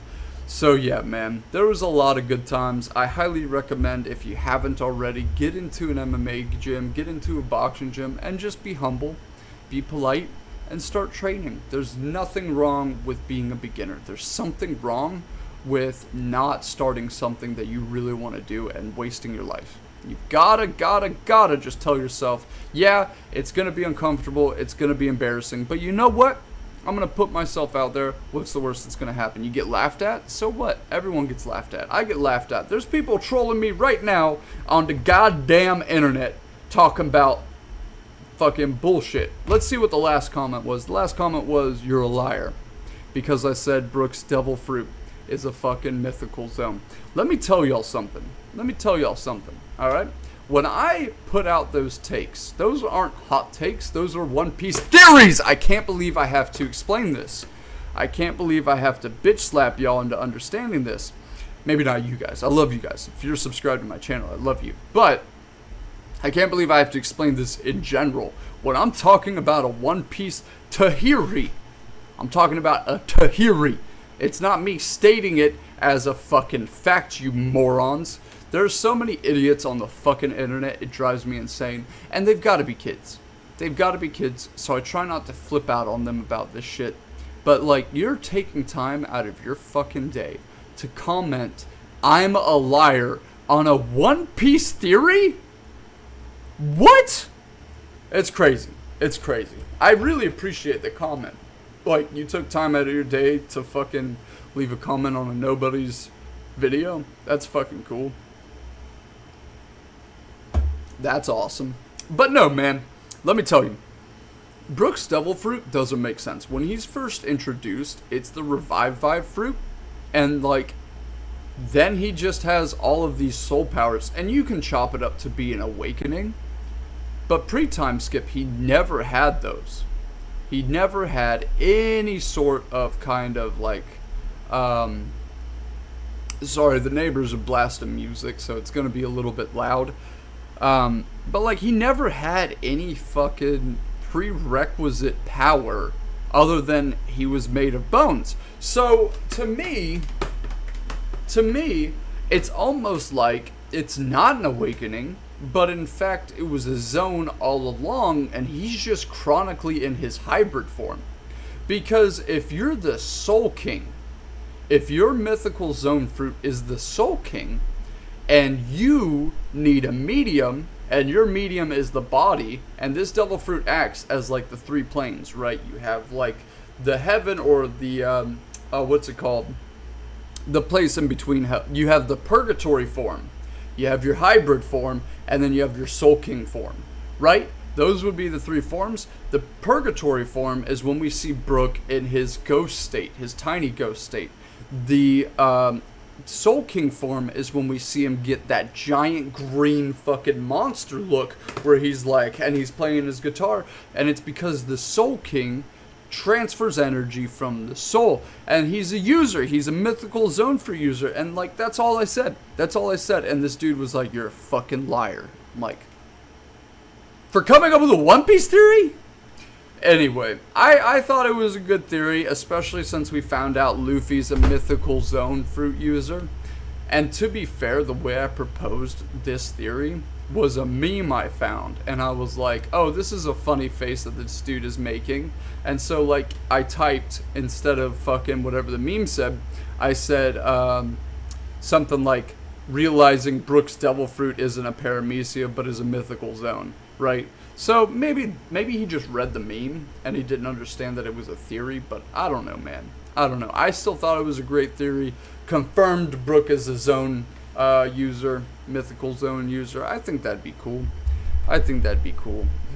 So yeah, man, there was a lot of good times. I highly recommend, if you haven't already, get into an MMA gym, get into a boxing gym, and just be humble, be polite, and start training. There's nothing wrong with being a beginner. There's something wrong with not starting something that you really want to do and wasting your life. You gotta just tell yourself, yeah, it's gonna be uncomfortable, it's gonna be embarrassing, but you know what? I'm gonna put myself out there. What's the worst that's gonna happen? You get laughed at? So what? Everyone gets laughed at. I get laughed at. There's people trolling me right now on the goddamn internet talking about fucking bullshit. Let's see what the last comment was. The last comment was, you're a liar, because I said Brooks Devil Fruit is a fucking mythical zone. Let me tell y'all something. Alright? When I put out those takes, those aren't hot takes, those are One Piece theories! I can't believe I have to explain this. I can't believe I have to bitch slap y'all into understanding this. Maybe not you guys. I love you guys. If you're subscribed to my channel, I love you. But I can't believe I have to explain this in general. When I'm talking about a One Piece Tahiri, I'm talking about a Tahiri. It's not me stating it as a fucking fact, you morons. There's so many idiots on the fucking internet, it drives me insane. And they've got to be kids. They've got to be kids, so I try not to flip out on them about this shit. But, like, you're taking time out of your fucking day to comment, I'm a liar, on a One Piece theory? What? It's crazy. It's crazy. I really appreciate the comment. Like, you took time out of your day to fucking leave a comment on a nobody's video? That's fucking cool. That's awesome. But no, man. Let me tell you. Brooks Devil Fruit doesn't make sense. When he's first introduced, it's the Revive Vibe fruit. And, like, then he just has all of these soul powers. And you can chop it up to be an awakening. But pre-time skip, he never had those. He never had any sort of kind of like, sorry, the neighbors are blasting music, so it's going to be a little bit loud. But like, he never had any fucking prerequisite power other than he was made of bones. So to me, it's almost like it's not an awakening, but in fact, it was a zone all along, and he's just chronically in his hybrid form. Because if you're the Soul King, if your mythical zone fruit is the Soul King, and you need a medium, and your medium is the body, and this devil fruit acts as like the three planes, right? You have like the heaven, or the, what's it called? The place in between. You have the purgatory form. You have your hybrid form, and then you have your Soul King form, right? Those would be the three forms. The purgatory form is when we see Brook in his ghost state, his tiny ghost state. The Soul King form is when we see him get that giant green fucking monster look, where he's like, and he's playing his guitar, and it's because the Soul King transfers energy from the soul, and he's a user, he's a mythical zone for user, and like, that's all I said, and this dude was like, you're a fucking liar. I'm like, for coming up with a One Piece theory? Anyway, I thought it was a good theory, especially since we found out Luffy's a mythical zone fruit user, and to be fair, the way I proposed this theory was a meme I found, and I was like, oh, this is a funny face that this dude is making. And so like, I typed, instead of fucking whatever the meme said, I said something like, realizing Brooks Devil Fruit isn't a paramecia but is a mythical zone, right? So maybe he just read the meme and he didn't understand that it was a theory, but I don't know, man. I don't know. I still thought it was a great theory. Confirmed Brook as a zone user, mythical zone user. I think that'd be cool.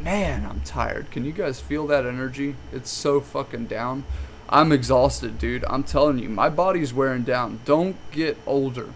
Man, I'm tired. Can you guys feel that energy? It's so fucking down. I'm exhausted, dude. I'm telling you, my body's wearing down. Don't get older.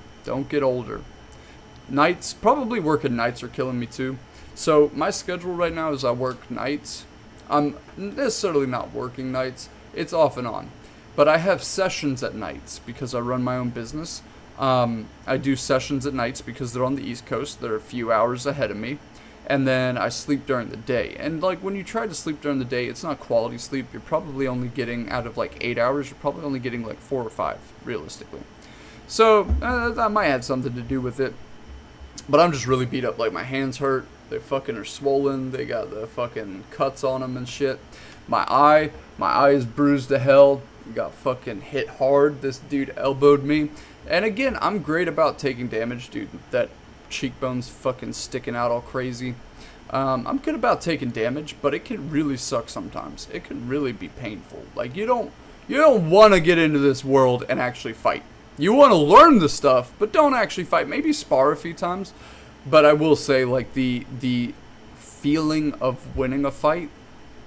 Nights, probably working nights are killing me too. So my schedule right now is I work nights. I'm necessarily not working nights. It's off and on. But I have sessions at nights because I run my own business. I do sessions at nights because they're on the East Coast. They're a few hours ahead of me. And then I sleep during the day. And like, when you try to sleep during the day, it's not quality sleep. You're probably only getting, out of like 8 hours, you're probably only getting like 4 or 5, realistically. So that might have something to do with it. But I'm just really beat up. Like, my hands hurt. They fucking are swollen. They got the fucking cuts on them and shit. My eye is bruised to hell. Got fucking hit hard. This dude elbowed me. And again, I'm great about taking damage, dude. That cheekbone's fucking sticking out all crazy. I'm good about taking damage, but it can really suck sometimes. It can really be painful. Like, you don't want to get into this world and actually fight. You want to learn the stuff, but don't actually fight. Maybe spar a few times. But I will say, like, the feeling of winning a fight,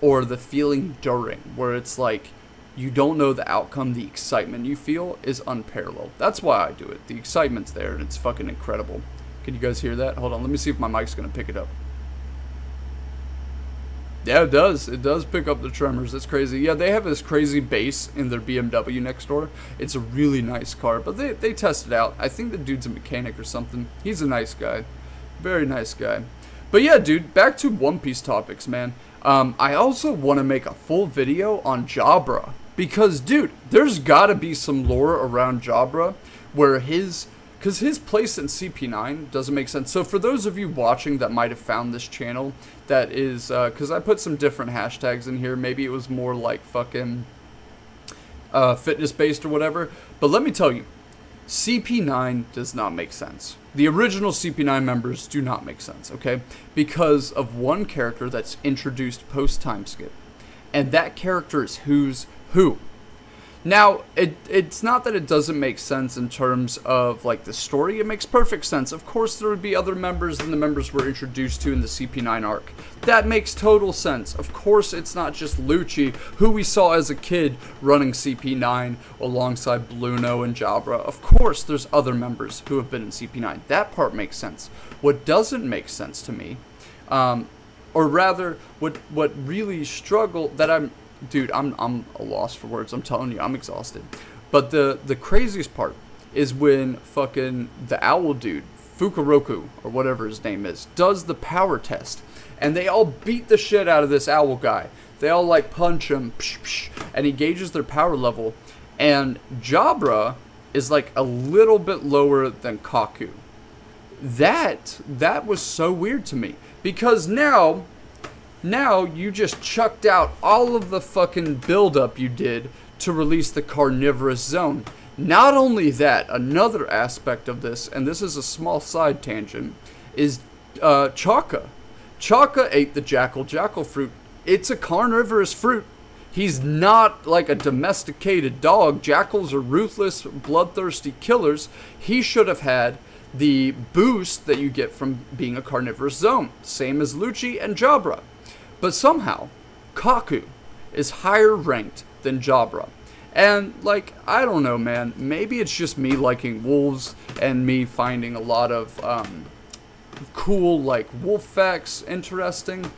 or the feeling during, where it's like, you don't know the outcome, the excitement you feel is unparalleled. That's why I do it. The excitement's there, and it's fucking incredible. Can you guys hear that? Hold on, let me see if my mic's going to pick it up. Yeah, it does. It does pick up the tremors. It's crazy. Yeah, they have this crazy bass in their BMW next door. It's a really nice car, but they test it out. I think the dude's a mechanic or something. He's a nice guy. Very nice guy. But yeah, dude, back to One Piece topics, man. I also want to make a full video on Jabra. Because, dude, there's got to be some lore around Jabra where because his place in CP9 doesn't make sense. So for those of you watching that might have found this channel, that is, because I put some different hashtags in here. Maybe it was more like fucking fitness-based or whatever. But let me tell you, CP9 does not make sense. The original CP9 members do not make sense, okay? Because of one character that's introduced post-time skip. And that character is Who's Who. Now, it's not that it doesn't make sense in terms of, like, the story. It makes perfect sense. Of course, there would be other members than the members we're introduced to in the CP9 arc. That makes total sense. Of course, it's not just Lucci, who we saw as a kid running CP9 alongside Blueno and Jabra. Of course, there's other members who have been in CP9. That part makes sense. What doesn't make sense to me, or rather, what really struggled, that I'm a loss for words. I'm telling you, I'm exhausted. But the craziest part is when fucking the owl dude, Fukuroku, or whatever his name is, does the power test. And they all beat the shit out of this owl guy. They all, like, punch him, and he gauges their power level. And Jabra is, like, a little bit lower than Kaku. That was so weird to me. Because now you just chucked out all of the fucking buildup you did to release the Carnivorous Zone. Not only that, another aspect of this, and this is a small side tangent, is Chaka. Chaka ate the jackal fruit. It's a carnivorous fruit. He's not like a domesticated dog. Jackals are ruthless, bloodthirsty killers. He should have had the boost that you get from being a carnivorous zone. Same as Lucci and Jabra. But somehow, Kaku is higher ranked than Jabra. And, like, I don't know, man. Maybe it's just me liking wolves and me finding a lot of cool, like, wolf facts interesting.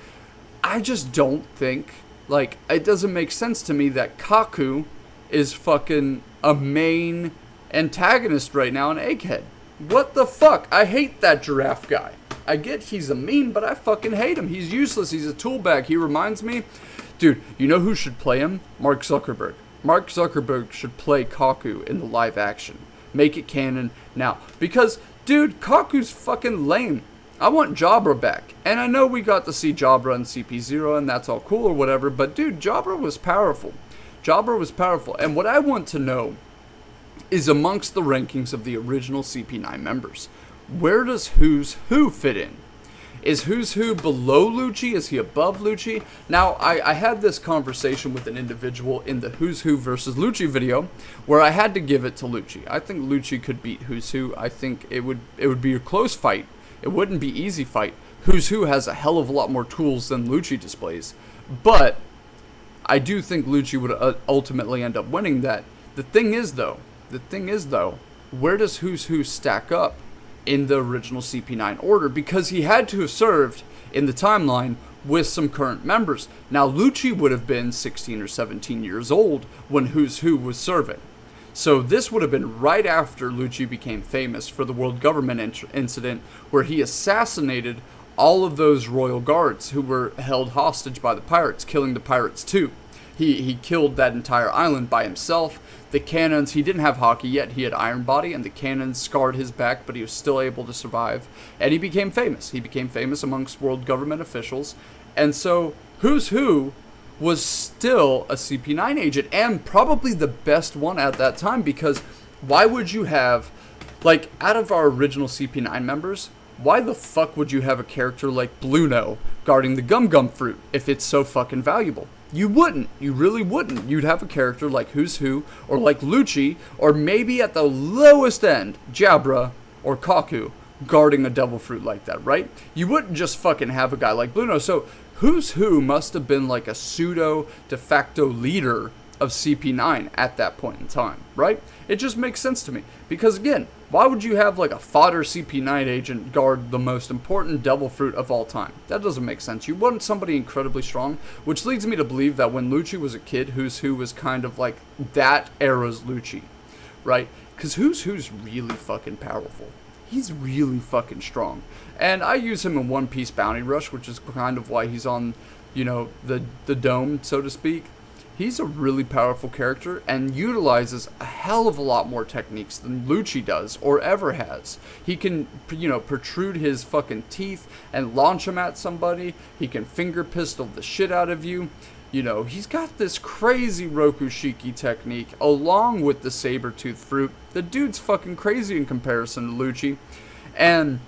I just don't think, like, it doesn't make sense to me that Kaku is fucking a main antagonist right now in Egghead. What the fuck? I hate that giraffe guy. I get he's a meme, but I fucking hate him. He's useless. He's a tool bag. He reminds me... Dude, you know who should play him? Mark Zuckerberg. Mark Zuckerberg should play Kaku in the live action. Make it canon now. Because, dude, Kaku's fucking lame. I want Jabra back. And I know we got to see Jabra in CP0 and that's all cool or whatever, but dude, Jabra was powerful. Jabra was powerful. And what I want to know is amongst the rankings of the original CP9 members, where does Who's Who fit in? Is Who's Who below Lucci? Is he above Lucci? Now, I had this conversation with an individual in the Who's Who versus Lucci video, where I had to give it to Lucci. I think Lucci could beat Who's Who. I think it would be a close fight. It wouldn't be easy fight. Who's Who has a hell of a lot more tools than Lucci displays. But I do think Lucci would ultimately end up winning that. The thing is though, where does Who's Who stack up in the original CP9 order? Because he had to have served in the timeline with some current members. Now, Lucci would have been 16 or 17 years old when Who's Who was serving. So this would have been right after Lucci became famous for the world government incident where he assassinated all of those royal guards who were held hostage by the pirates, killing the pirates too. He killed that entire island by himself. The cannons, he didn't have Haki yet, he had Iron Body, and the cannons scarred his back, but he was still able to survive. And he became famous. He became famous amongst world government officials. And so, Who's Who was still a CP9 agent, and probably the best one at that time, because why would you have, like, out of our original CP9 members, why the fuck would you have a character like Bluno guarding the Gum Gum Fruit if it's so fucking valuable? You wouldn't. You really wouldn't. You'd have a character like Who's Who, or like Lucci, or maybe at the lowest end, Jabra or Kaku guarding a Devil Fruit like that, right? You wouldn't just fucking have a guy like Bluno. So Who's Who must have been like a pseudo de facto leader of CP9 at that point in time, right? It just makes sense to me. Because again, why would you have like a fodder CP9 agent guard the most important Devil Fruit of all time? That doesn't make sense. You want somebody incredibly strong, which leads me to believe that when Lucci was a kid, Who's Who was kind of like that era's Lucci, right? Because Who's Who's really fucking powerful. He's really fucking strong. And I use him in One Piece Bounty Rush, which is kind of why he's on, you know, the dome, so to speak. He's a really powerful character and utilizes a hell of a lot more techniques than Lucci does or ever has. He can, you know, protrude his fucking teeth and launch them at somebody. He can finger pistol the shit out of you. You know, he's got this crazy Rokushiki technique along with the saber-tooth fruit. The dude's fucking crazy in comparison to Lucci. And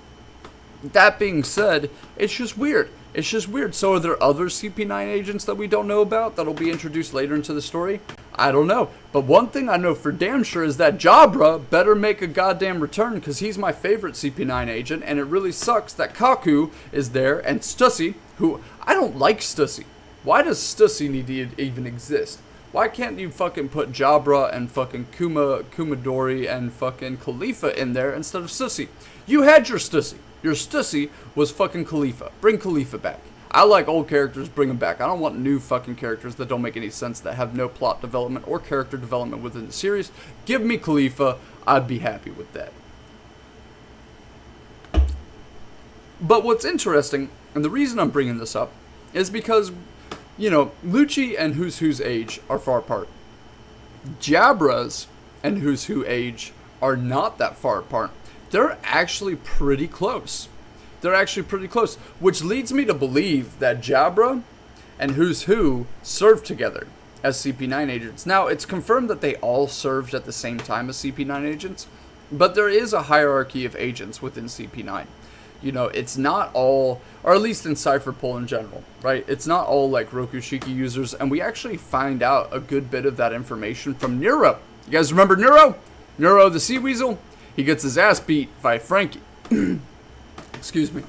that being said, it's just weird. It's just weird. So are there other CP9 agents that we don't know about that'll be introduced later into the story? I don't know. But one thing I know for damn sure is that Jabra better make a goddamn return, because he's my favorite CP9 agent, and it really sucks that Kaku is there, and Stussy, who, I don't like Stussy. Why does Stussy need to even exist? Why can't you fucking put Jabra and fucking Kumadori and fucking Khalifa in there instead of Stussy? You had your Stussy. Your Stussy was fucking Khalifa. Bring Khalifa back. I like old characters, bring them back. I don't want new fucking characters that don't make any sense, that have no plot development or character development within the series. Give me Khalifa. I'd be happy with that. But what's interesting, and the reason I'm bringing this up, is because, you know, Lucci and Who's Who's age are far apart. Jabra's and Who's Who age are not that far apart. They're actually pretty close. They're actually pretty close, which leads me to believe that Jabra and Who's Who served together as CP9 agents. Now, it's confirmed that they all served at the same time as CP9 agents, but there is a hierarchy of agents within CP9. You know, it's not all, or at least in Cypherpol in general, right? It's not all like Rokushiki users, and we actually find out a good bit of that information from Nero. You guys remember Nero? Nero the Sea Weasel? He gets his ass beat by Frankie. Excuse me.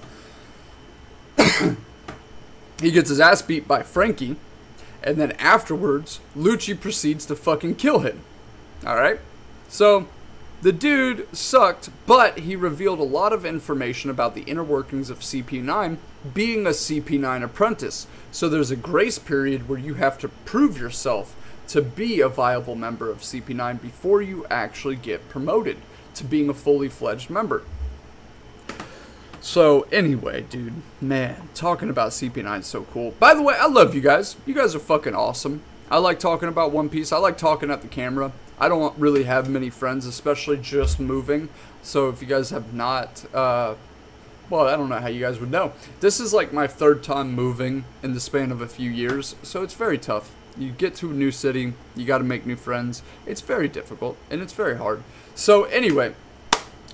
He gets his ass beat by Frankie, and then afterwards, Lucci proceeds to fucking kill him. Alright? So, the dude sucked, but he revealed a lot of information about the inner workings of CP9 being a CP9 apprentice. So there's a grace period where you have to prove yourself to be a viable member of CP9 before you actually get promoted to being a fully fledged member. So anyway, dude, man, talking about CP9 is so cool. By the way, I love you guys. You guys are fucking awesome. I like talking about One Piece. I like talking at the camera. I don't really have many friends, especially just moving. So if you guys have not, well, I don't know how you guys would know. This is like my third time moving in the span of a few years, so it's very tough. You get to a new city, you got to make new friends. It's very difficult, and it's very hard. So anyway,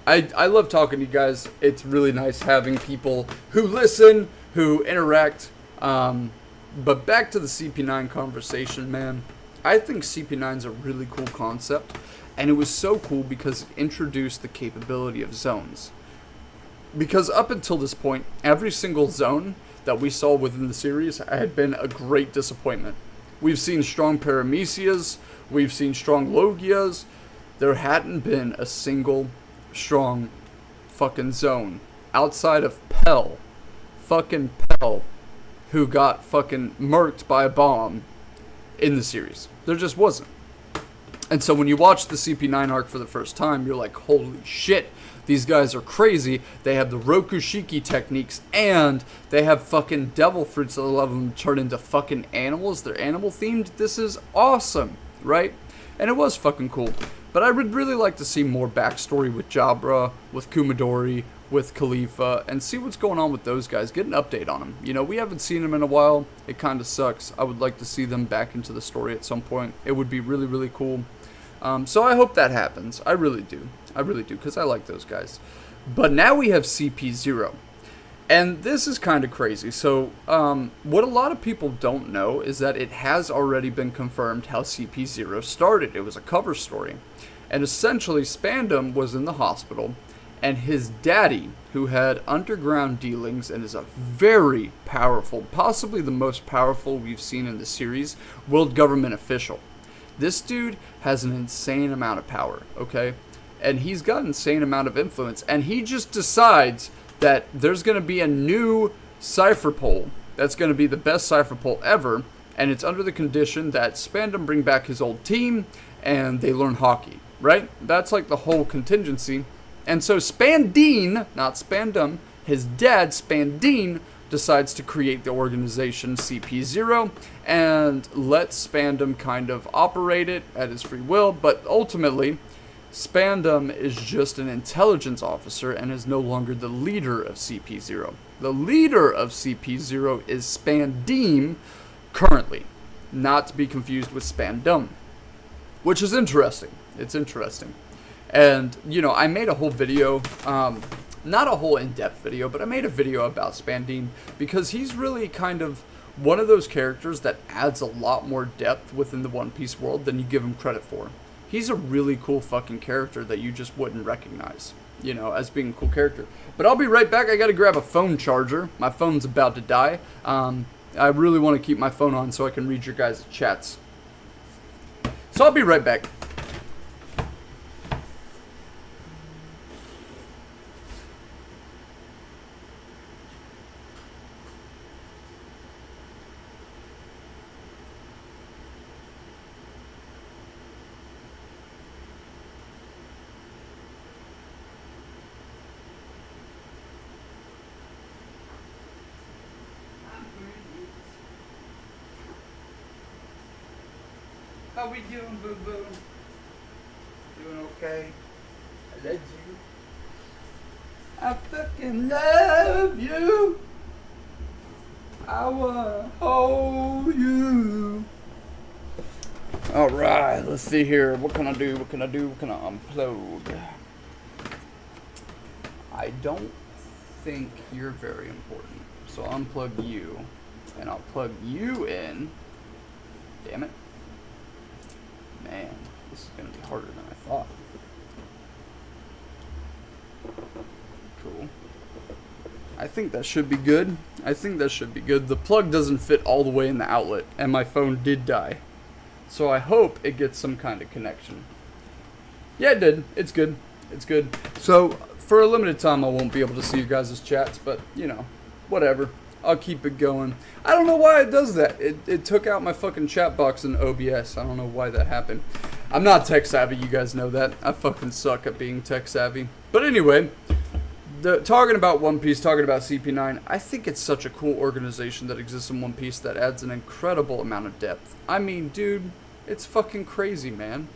I love talking to you guys. It's really nice having people who listen, who interact. But back to the CP9 conversation, man. I think CP9 is a really cool concept, and it was so cool because it introduced the capability of zones. Because up until this point, every single zone that we saw within the series had been a great disappointment. We've seen strong Paramecias, we've seen strong Logias. There hadn't been a single strong fucking zone outside of Pell. Fucking Pell, who got fucking murked by a bomb in the series. There just wasn't. And so when you watch the CP9 arc for the first time, you're like, holy shit, these guys are crazy. They have the Rokushiki techniques, and they have fucking devil fruits that allow them to turn into fucking animals. They're animal themed. This is awesome, right? And it was fucking cool. But I would really like to see more backstory with Jabra, with Kumadori, with Khalifa, and see what's going on with those guys. Get an update on them. You know, we haven't seen them in a while. It kind of sucks. I would like to see them back into the story at some point. It would be really, really cool. So I hope that happens. I really do. I really do, because I like those guys. But now we have CP0. And this is kind of crazy. So what a lot of people don't know is that it has already been confirmed how CP0 started. It was a cover story. And essentially, Spandam was in the hospital, and his daddy, who had underground dealings and is a very powerful, possibly the most powerful we've seen in the series, world government official. This dude has an insane amount of power, okay? And he's got an insane amount of influence, and he just decides that there's going to be a new cipher poll that's going to be the best cipher poll ever, and it's under the condition that Spandam bring back his old team and they learn hockey, right? That's like the whole contingency. And so Spandine, not Spandam, his dad, Spandine, decides to create the organization CP0 and let Spandam kind of operate it at his free will, but ultimately Spandam is just an intelligence officer and is no longer the leader of CP0. The leader of CP0 is Spandine currently, not to be confused with Spandam, which is interesting. It's interesting. And, you know, I made a whole video, not a whole in-depth video, but I made a video about Spandine because he's really kind of one of those characters that adds a lot more depth within the One Piece world than you give him credit for. He's a really cool fucking character that you just wouldn't recognize, you know, as being a cool character. But I'll be right back. I gotta grab a phone charger. My phone's about to die. I really want to keep my phone on so I can read your guys' chats. So I'll be right back. How we doing, boo-boo? Doing okay? I love you. I fucking love you. I wanna hold you. Alright, let's see here. What can I do? What can I do? What can I upload? I don't think you're very important. So I'll unplug you. And I'll plug you in. Damn it. Man, this is going to be harder than I thought. Cool. I think that should be good. I think that should be good. The plug doesn't fit all the way in the outlet, and my phone did die. So I hope it gets some kind of connection. Yeah, it did. It's good. It's good. So, for a limited time, I won't be able to see you guys' chats, but, you know, whatever. I'll keep it going. I don't know why it does that. It took out my fucking chat box in OBS. I don't know why that happened. I'm not tech savvy, you guys know that. I fucking suck at being tech savvy. But anyway, talking about One Piece, talking about CP9, I think it's such a cool organization that exists in One Piece that adds an incredible amount of depth. I mean, dude, it's fucking crazy, man.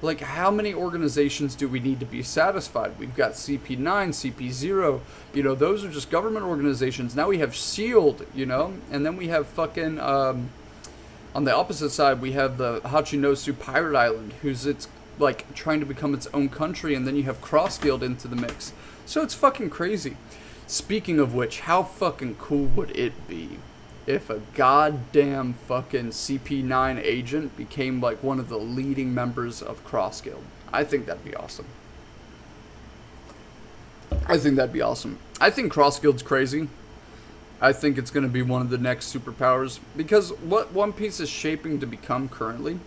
Like, how many organizations do we need to be satisfied? We've got CP9, CP0, you know, those are just government organizations. Now we have SHIELD, you know, and then we have fucking, on the opposite side, we have the Hachinosu Pirate Island, who's, it's like, trying to become its own country, and then you have Cross Guild into the mix. So it's fucking crazy. Speaking of which, how fucking cool would it be if a goddamn fucking CP9 agent became like one of the leading members of Cross Guild? I think that'd be awesome. I think that'd be awesome. I think Cross Guild's crazy. I think it's going to be one of the next superpowers, because what One Piece is shaping to become currently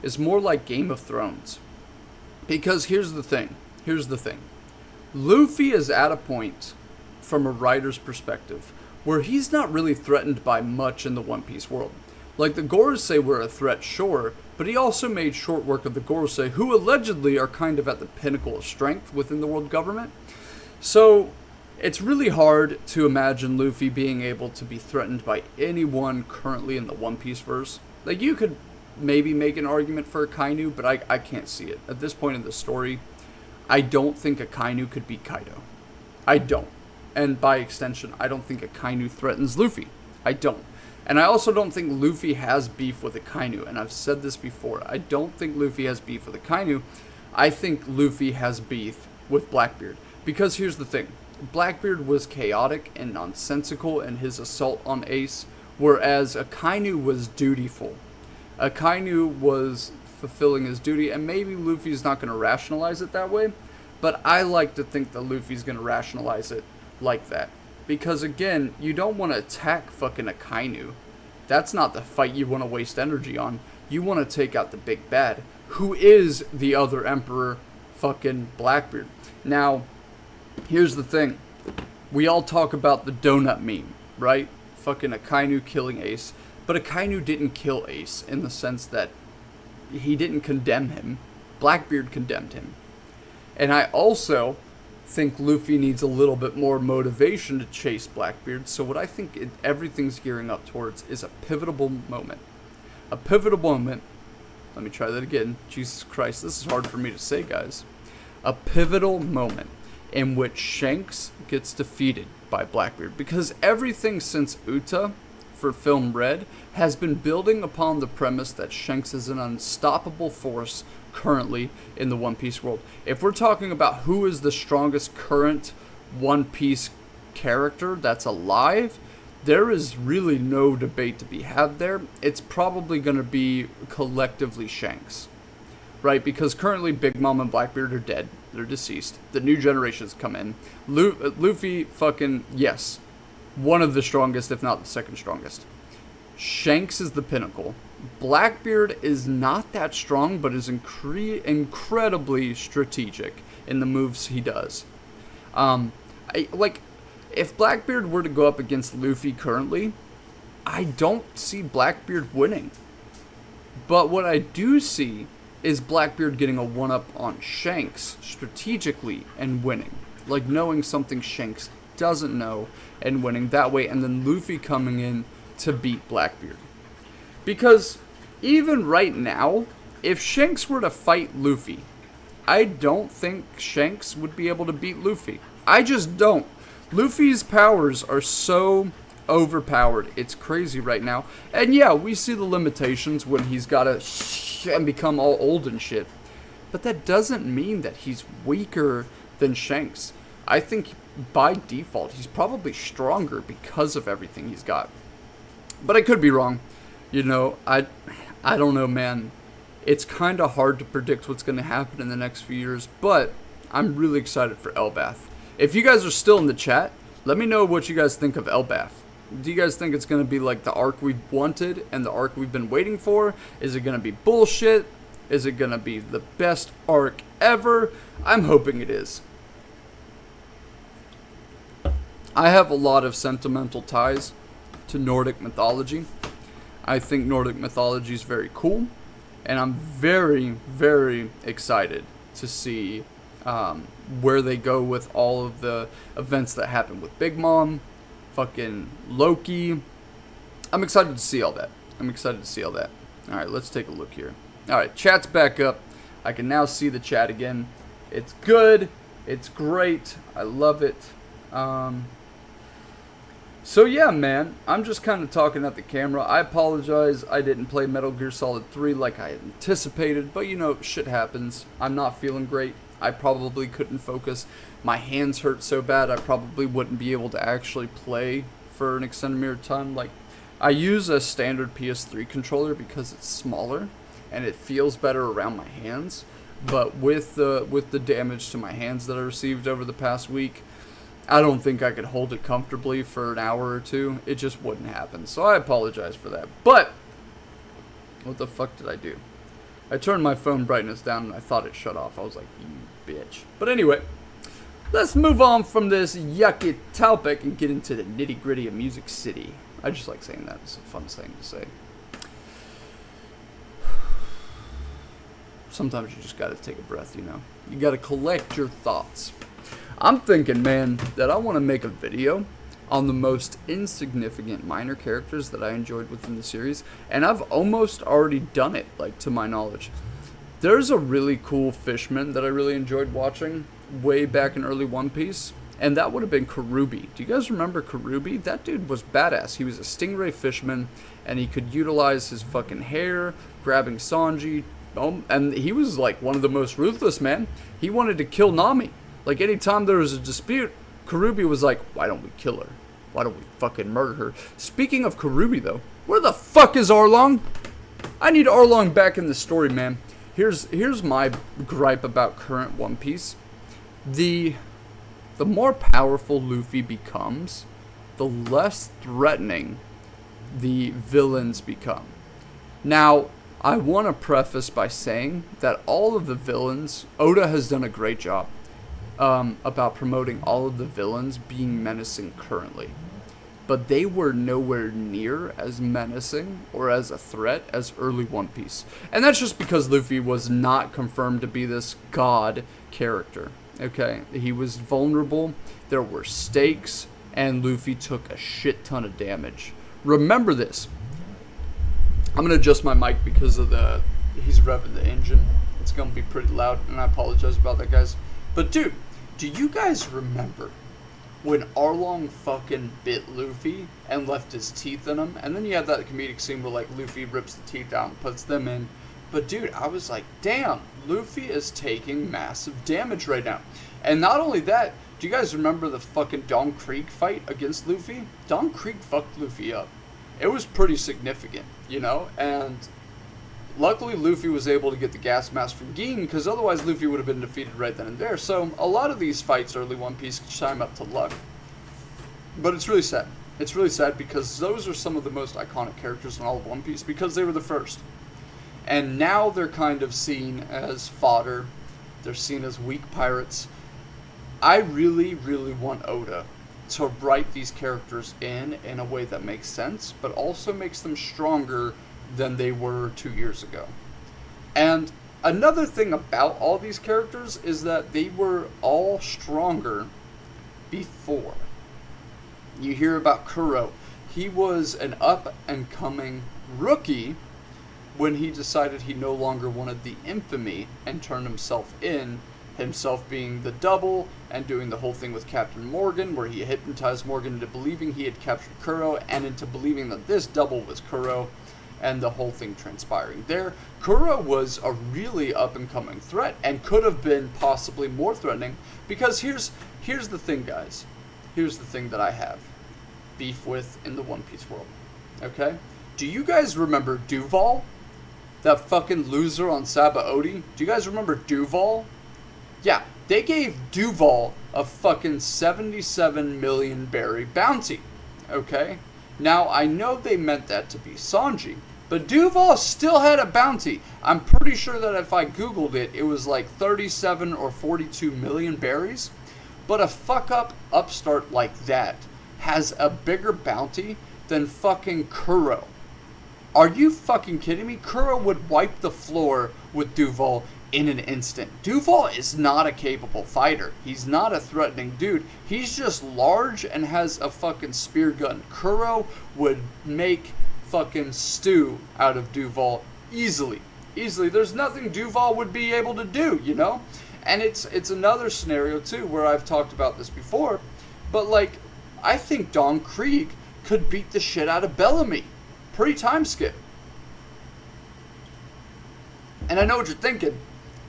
is more like Game of Thrones. Because here's the thing. Luffy is at a point, from a writer's perspective, where he's not really threatened by much in the One Piece world. Like, the Gores say we're a threat, sure, but he also made short work of the Gorosei, who allegedly are kind of at the pinnacle of strength within the world government. So it's really hard to imagine Luffy being able to be threatened by anyone currently in the One Piece verse. Like, you could maybe make an argument for Akainu, but I can't see it. At this point in the story, I don't think Akainu could beat Kaido. I don't. And by extension, I don't think Akainu threatens Luffy. I don't. And I also don't think Luffy has beef with Akainu. And I've said this before. I don't think Luffy has beef with Akainu. I think Luffy has beef with Blackbeard. Because here's the thing. Blackbeard was chaotic and nonsensical in his assault on Ace, whereas Akainu was dutiful. Akainu was fulfilling his duty, and maybe Luffy's not going to rationalize it that way, but I like to think that Luffy's going to rationalize it like that. Because again, you don't want to attack fucking Akainu. That's not the fight you want to waste energy on. You want to take out the big bad, who is the other emperor, fucking Blackbeard. Now, here's the thing. We all talk about the donut meme, right? Fucking Akainu killing Ace. But Akainu didn't kill Ace in the sense that he didn't condemn him. Blackbeard condemned him. And I also think Luffy needs a little bit more motivation to chase Blackbeard. So what I think everything's gearing up towards is a pivotal moment. A pivotal moment. Let me try that again. Jesus Christ, this is hard for me to say, guys. A pivotal moment in which Shanks gets defeated by Blackbeard. Because everything since Uta for Film Red has been building upon the premise that Shanks is an unstoppable force currently in the One Piece world. If we're talking about who is the strongest current One Piece character that's alive, there is really no debate to be had there. It's probably going to be collectively Shanks. Right? Because currently Big Mom and Blackbeard are dead. They're deceased. The new generations come in. Luffy fucking, yes, one of the strongest, if not the second strongest. Shanks is the pinnacle. Blackbeard is not that strong, but is incredibly strategic in the moves he does. If Blackbeard were to go up against Luffy currently, I don't see Blackbeard winning. But what I do see is Blackbeard getting a one-up on Shanks strategically and winning. Like knowing something Shanks doesn't know and winning that way, and then Luffy coming in to beat Blackbeard. Because even right now, if Shanks were to fight Luffy, I don't think Shanks would be able to beat Luffy. I just don't. Luffy's powers are so overpowered. It's crazy right now. And yeah, we see the limitations when he's got to and become all old and shit. But that doesn't mean that he's weaker than Shanks. I think by default, he's probably stronger because of everything he's got. But I could be wrong. You know, I don't know, man. It's kind of hard to predict what's going to happen in the next few years, but I'm really excited for Elbaf. If you guys are still in the chat, let me know what you guys think of Elbaf. Do you guys think it's going to be like the arc we've wanted and the arc we've been waiting for? Is it going to be bullshit? Is it going to be the best arc ever? I'm hoping it is. I have a lot of sentimental ties to Nordic mythology. I think Nordic mythology is very cool, and I'm very, very excited to see where they go with all of the events that happen with Big Mom, fucking Loki. I'm excited to see all that. Alright, let's take a look here. Alright, chat's back up. I can now see the chat again. It's good. It's great. I love it. So yeah, man, I'm just kind of talking at the camera. I apologize I didn't play Metal Gear Solid 3 like I had anticipated, but you know, shit happens. I'm not feeling great. I probably couldn't focus. My hands hurt so bad I probably wouldn't be able to actually play for an extended period of time. Like, I use a standard PS3 controller because it's smaller and it feels better around my hands. But with the damage to my hands that I received over the past week, I don't think I could hold it comfortably for an hour or two. It just wouldn't happen. So I apologize for that. But what the fuck did I do? I turned my phone brightness down and I thought it shut off. I was like, you bitch. But anyway, let's move on from this yucky topic and get into the nitty gritty of Music City. I just like saying that. It's a fun thing to say. sometimes you just gotta take a breath, you know? You gotta collect your thoughts. I'm thinking, man, that I want to make a video on the most insignificant minor characters that I enjoyed within the series, and I've almost already done it, like, to my knowledge. There's a really cool fishman that I really enjoyed watching way back in early One Piece, and that would have been Karubi. Do you guys remember Karubi? That dude was badass. He was a stingray fisherman, and he could utilize his fucking hair, grabbing Sanji, and he was, like, one of the most ruthless, man. He wanted to kill Nami. Like, anytime there was a dispute, Karubi was like, why don't we kill her? Why don't we fucking murder her? Speaking of Karubi, though, where the fuck is Arlong? I need Arlong back in the story, man. Here's my gripe about current One Piece. The more powerful Luffy becomes, the less threatening the villains become. Now, I want to preface by saying that all of the villains, Oda has done a great job about promoting all of the villains being menacing currently. But they were nowhere near as menacing or as a threat as early One Piece. And that's just because Luffy was not confirmed to be this god character. Okay, he was vulnerable, there were stakes, and Luffy took a shit ton of damage. Remember this. I'm going to adjust my mic because of he's revving the engine. It's going to be pretty loud, and I apologize about that, guys. But dude, do you guys remember when Arlong fucking bit Luffy and left his teeth in him? And then you have that comedic scene where, like, Luffy rips the teeth out and puts them in. But dude, I was like, damn, Luffy is taking massive damage right now. And not only that, do you guys remember the fucking Don Krieg fight against Luffy? Don Krieg fucked Luffy up. It was pretty significant, you know? And luckily Luffy was able to get the gas mask from Gin, because otherwise Luffy would have been defeated right then and there. So a lot of these fights early One Piece chime up to luck. But it's really sad. It's really sad because those are some of the most iconic characters in all of One Piece because they were the first. And now they're kind of seen as fodder. They're seen as weak pirates. I really, really want Oda to write these characters in a way that makes sense, but also makes them stronger than they were 2 years ago. And another thing about all these characters is that they were all stronger before. You hear about Kuro. He was an up-and-coming rookie when he decided he no longer wanted the infamy and turned himself in, himself being the double and doing the whole thing with Captain Morgan, where he hypnotized Morgan into believing he had captured Kuro and into believing that this double was Kuro, and the whole thing transpiring there. Kuro was a really up-and-coming threat and could have been possibly more threatening, because here's the thing, guys. Here's the thing that I have beef with in the One Piece world, okay? Do you guys remember Duval? That fucking loser on Sabaody? Do you guys remember Duval? Yeah, they gave Duval a fucking 77 million berry bounty, okay? Now, I know they meant that to be Sanji, but Duval still had a bounty. I'm pretty sure that if I googled it, it was like 37 or 42 million berries. But a fuck-up upstart like that has a bigger bounty than fucking Kuro. Are you fucking kidding me? Kuro would wipe the floor with Duval in an instant. Duval is not a capable fighter. He's not a threatening dude. He's just large and has a fucking spear gun. Kuro would make fucking stew out of Duval easily. Easily. There's nothing Duval would be able to do, you know? And it's another scenario too where I've talked about this before, but like, I think Don Krieg could beat the shit out of Bellamy. Pre-time skip. And I know what you're thinking.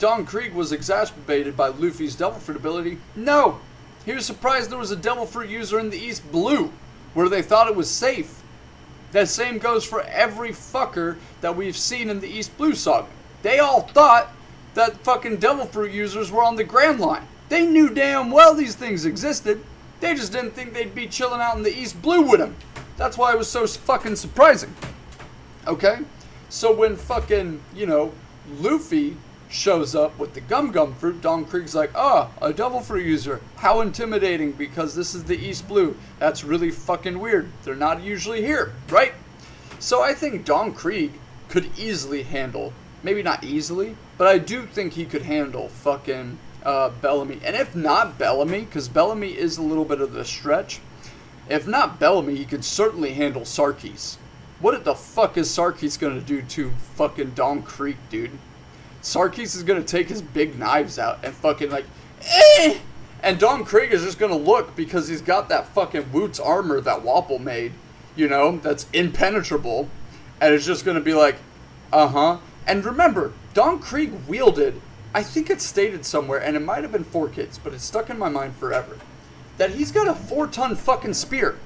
Don Krieg was exacerbated by Luffy's Devil Fruit ability. No! He was surprised there was a Devil Fruit user in the East Blue, where they thought it was safe. That same goes for every fucker that we've seen in the East Blue saga. They all thought that fucking Devil Fruit users were on the Grand Line. They knew damn well these things existed. They just didn't think they'd be chilling out in the East Blue with them. That's why it was so fucking surprising. Okay? So when fucking, you know, Luffy shows up with the Gum Gum Fruit, Don Krieg's like, a Devil Fruit user. How intimidating, because this is the East Blue. That's really fucking weird. They're not usually here, right? So I think Don Krieg could easily handle Maybe not easily, but I do think he could handle fucking Bellamy. And if not Bellamy, because Bellamy is a little bit of the stretch, if not Bellamy, he could certainly handle Sarkis. What the fuck is Sarkis gonna do to fucking Don Krieg, dude? Sarkis is gonna take his big knives out and fucking like, eh! And Don Krieg is just gonna look because he's got that fucking Woot's armor that Wapol made, you know, that's impenetrable. And it's just gonna be like, uh-huh. And remember, Don Krieg wielded, I think it's stated somewhere, and it might have been 4Kids, but it's stuck in my mind forever, that he's got a 4-ton fucking spear.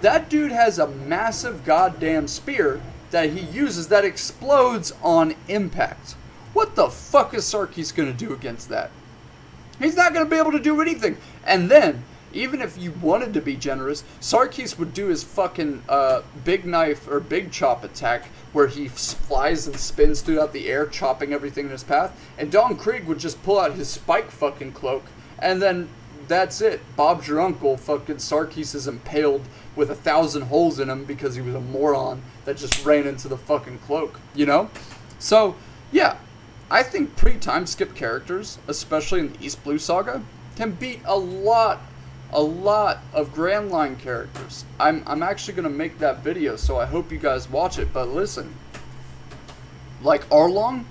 That dude has a massive goddamn spear that he uses that explodes on impact. What the fuck is Sarkis gonna do against that? He's not gonna be able to do anything. And then, even if you wanted to be generous, Sarkis would do his fucking big knife or big chop attack where he flies and spins throughout the air, chopping everything in his path. And Don Krieg would just pull out his spike fucking cloak, and then that's it. Bob's your uncle. Fucking Sarkis is impaled with 1,000 holes in him because he was a moron that just ran into the fucking cloak, you know? So, yeah. I think pre-time skip characters, especially in the East Blue Saga, can beat a lot of Grand Line characters. I'm actually going to make that video, so I hope you guys watch it. But listen, like Arlong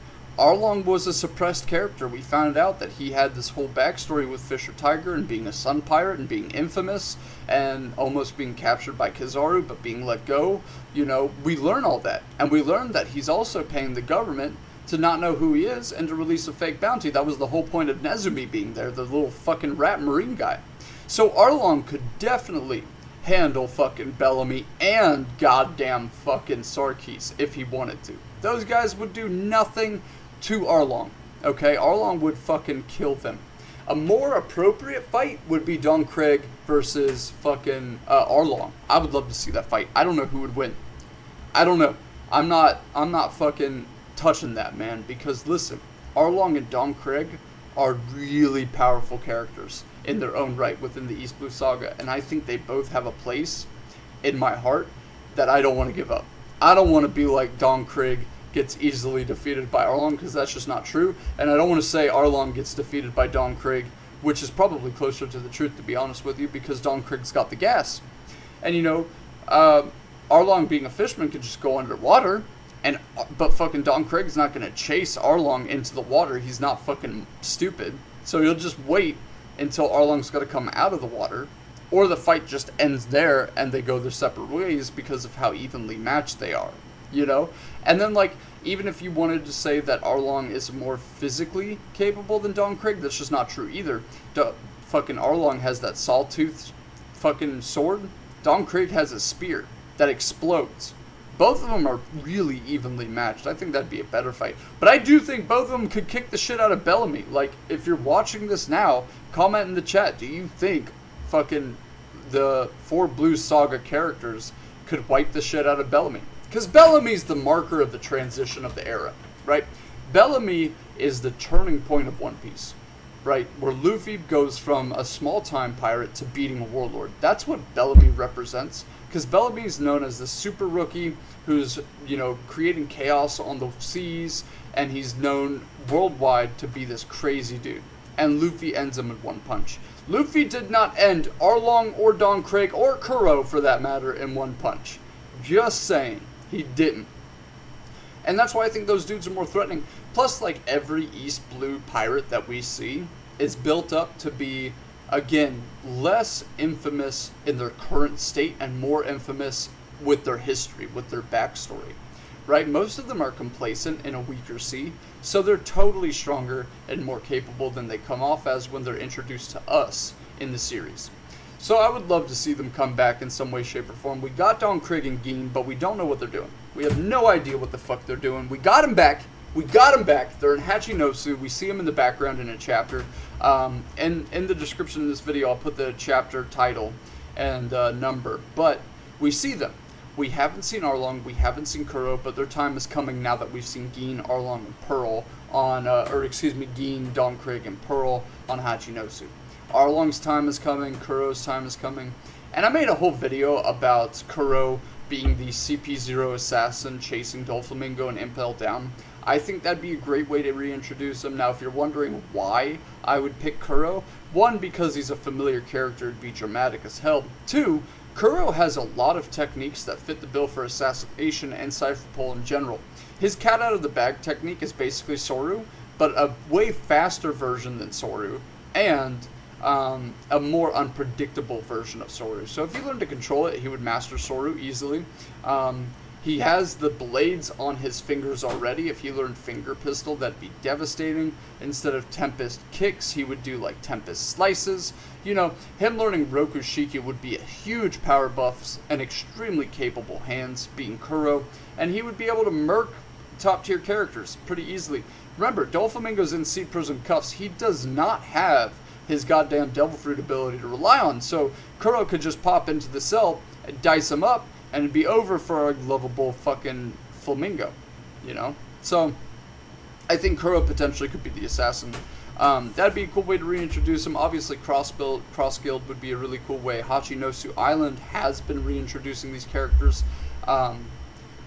was a suppressed character. We found out that he had this whole backstory with Fisher Tiger and being a sun pirate and being infamous and almost being captured by Kizaru but being let go. You know, we learn all that. And we learned that he's also paying the government to not know who he is and to release a fake bounty. That was the whole point of Nezumi being there, the little fucking rat marine guy. So Arlong could definitely handle fucking Bellamy and goddamn fucking Sarkis if he wanted to. Those guys would do nothing to Arlong, okay? Arlong would fucking kill them. A more appropriate fight would be Don Krieg versus fucking Arlong. I would love to see that fight. I don't know who would win. I don't know. I'm not fucking touching that, man, because listen, Arlong and Don Krieg are really powerful characters in their own right within the East Blue Saga, and I think they both have a place in my heart that I don't want to give up. I don't want to be like Don Krieg gets easily defeated by Arlong, because that's just not true, and I don't want to say Arlong gets defeated by Don Krieg, which is probably closer to the truth, to be honest with you, because Don Krieg's got the gas. And you know, Arlong being a fisherman could just go underwater, but fucking Don Krieg's not going to chase Arlong into the water. He's not fucking stupid. So he'll just wait until Arlong's got to come out of the water, or the fight just ends there and they go their separate ways because of how evenly matched they are, you know? And then, like, even if you wanted to say that Arlong is more physically capable than Don Krieg, that's just not true either. Fucking Arlong has that sawtooth fucking sword. Don Krieg has a spear that explodes. Both of them are really evenly matched. I think that'd be a better fight. But I do think both of them could kick the shit out of Bellamy. Like, if you're watching this now, comment in the chat. Do you think fucking the 4 Blue Saga characters could wipe the shit out of Bellamy? Because Bellamy's the marker of the transition of the era, right? Bellamy is the turning point of One Piece, right? Where Luffy goes from a small-time pirate to beating a warlord. That's what Bellamy represents. Because Bellamy is known as the super rookie who's, you know, creating chaos on the seas, and he's known worldwide to be this crazy dude. And Luffy ends him in one punch. Luffy did not end Arlong or Don Krieg or Kuro, for that matter, in one punch. Just saying. He didn't. And that's why I think those dudes are more threatening. Plus, like, every East Blue pirate that we see is built up to be, again, less infamous in their current state and more infamous with their history, with their backstory, right? Most of them are complacent in a weaker sea, so they're totally stronger and more capable than they come off as when they're introduced to us in the series. So I would love to see them come back in some way, shape, or form. We got Don Krieg and Geen, but we don't know what they're doing. We have no idea what the fuck they're doing. We got them back. We got them back. They're in Hachinosu. We see them in the background in a chapter. And in the description of this video, I'll put the chapter title and number. But we see them. We haven't seen Arlong. We haven't seen Kuro, but their time is coming now that we've seen Geen, Arlong, and Pearl on, Geen, Don Krieg, and Pearl on Hachinosu. Arlong's time is coming. Kuro's time is coming. And I made a whole video about Kuro being the CP0 assassin chasing Doflamingo and Impel down. I think that'd be a great way to reintroduce him. Now, if you're wondering why I would pick Kuro, one, because he's a familiar character, it'd be dramatic as hell. Two, Kuro has a lot of techniques that fit the bill for assassination and Cypher Pull in general. His cat out of the bag technique is basically Soru, but a way faster version than Soru, and a more unpredictable version of Soru. So if you learn to control it, he would master Soru easily. He has the blades on his fingers already. If he learned Finger Pistol, that'd be devastating. Instead of Tempest Kicks, he would do like Tempest Slices. You know, him learning Rokushiki would be a huge power buffs and extremely capable hands, being Kuro. And he would be able to murk top tier characters pretty easily. Remember, Doflamingo's in Seed Prism Cuffs. He does not have his goddamn Devil Fruit ability to rely on. So Kuro could just pop into the cell and dice him up, and it'd be over for a lovable fucking Flamingo, you know? So, I think Kuro potentially could be the assassin. That'd be a cool way to reintroduce him. Obviously, Cross-Guild would be a really cool way. Hachinosu Island has been reintroducing these characters.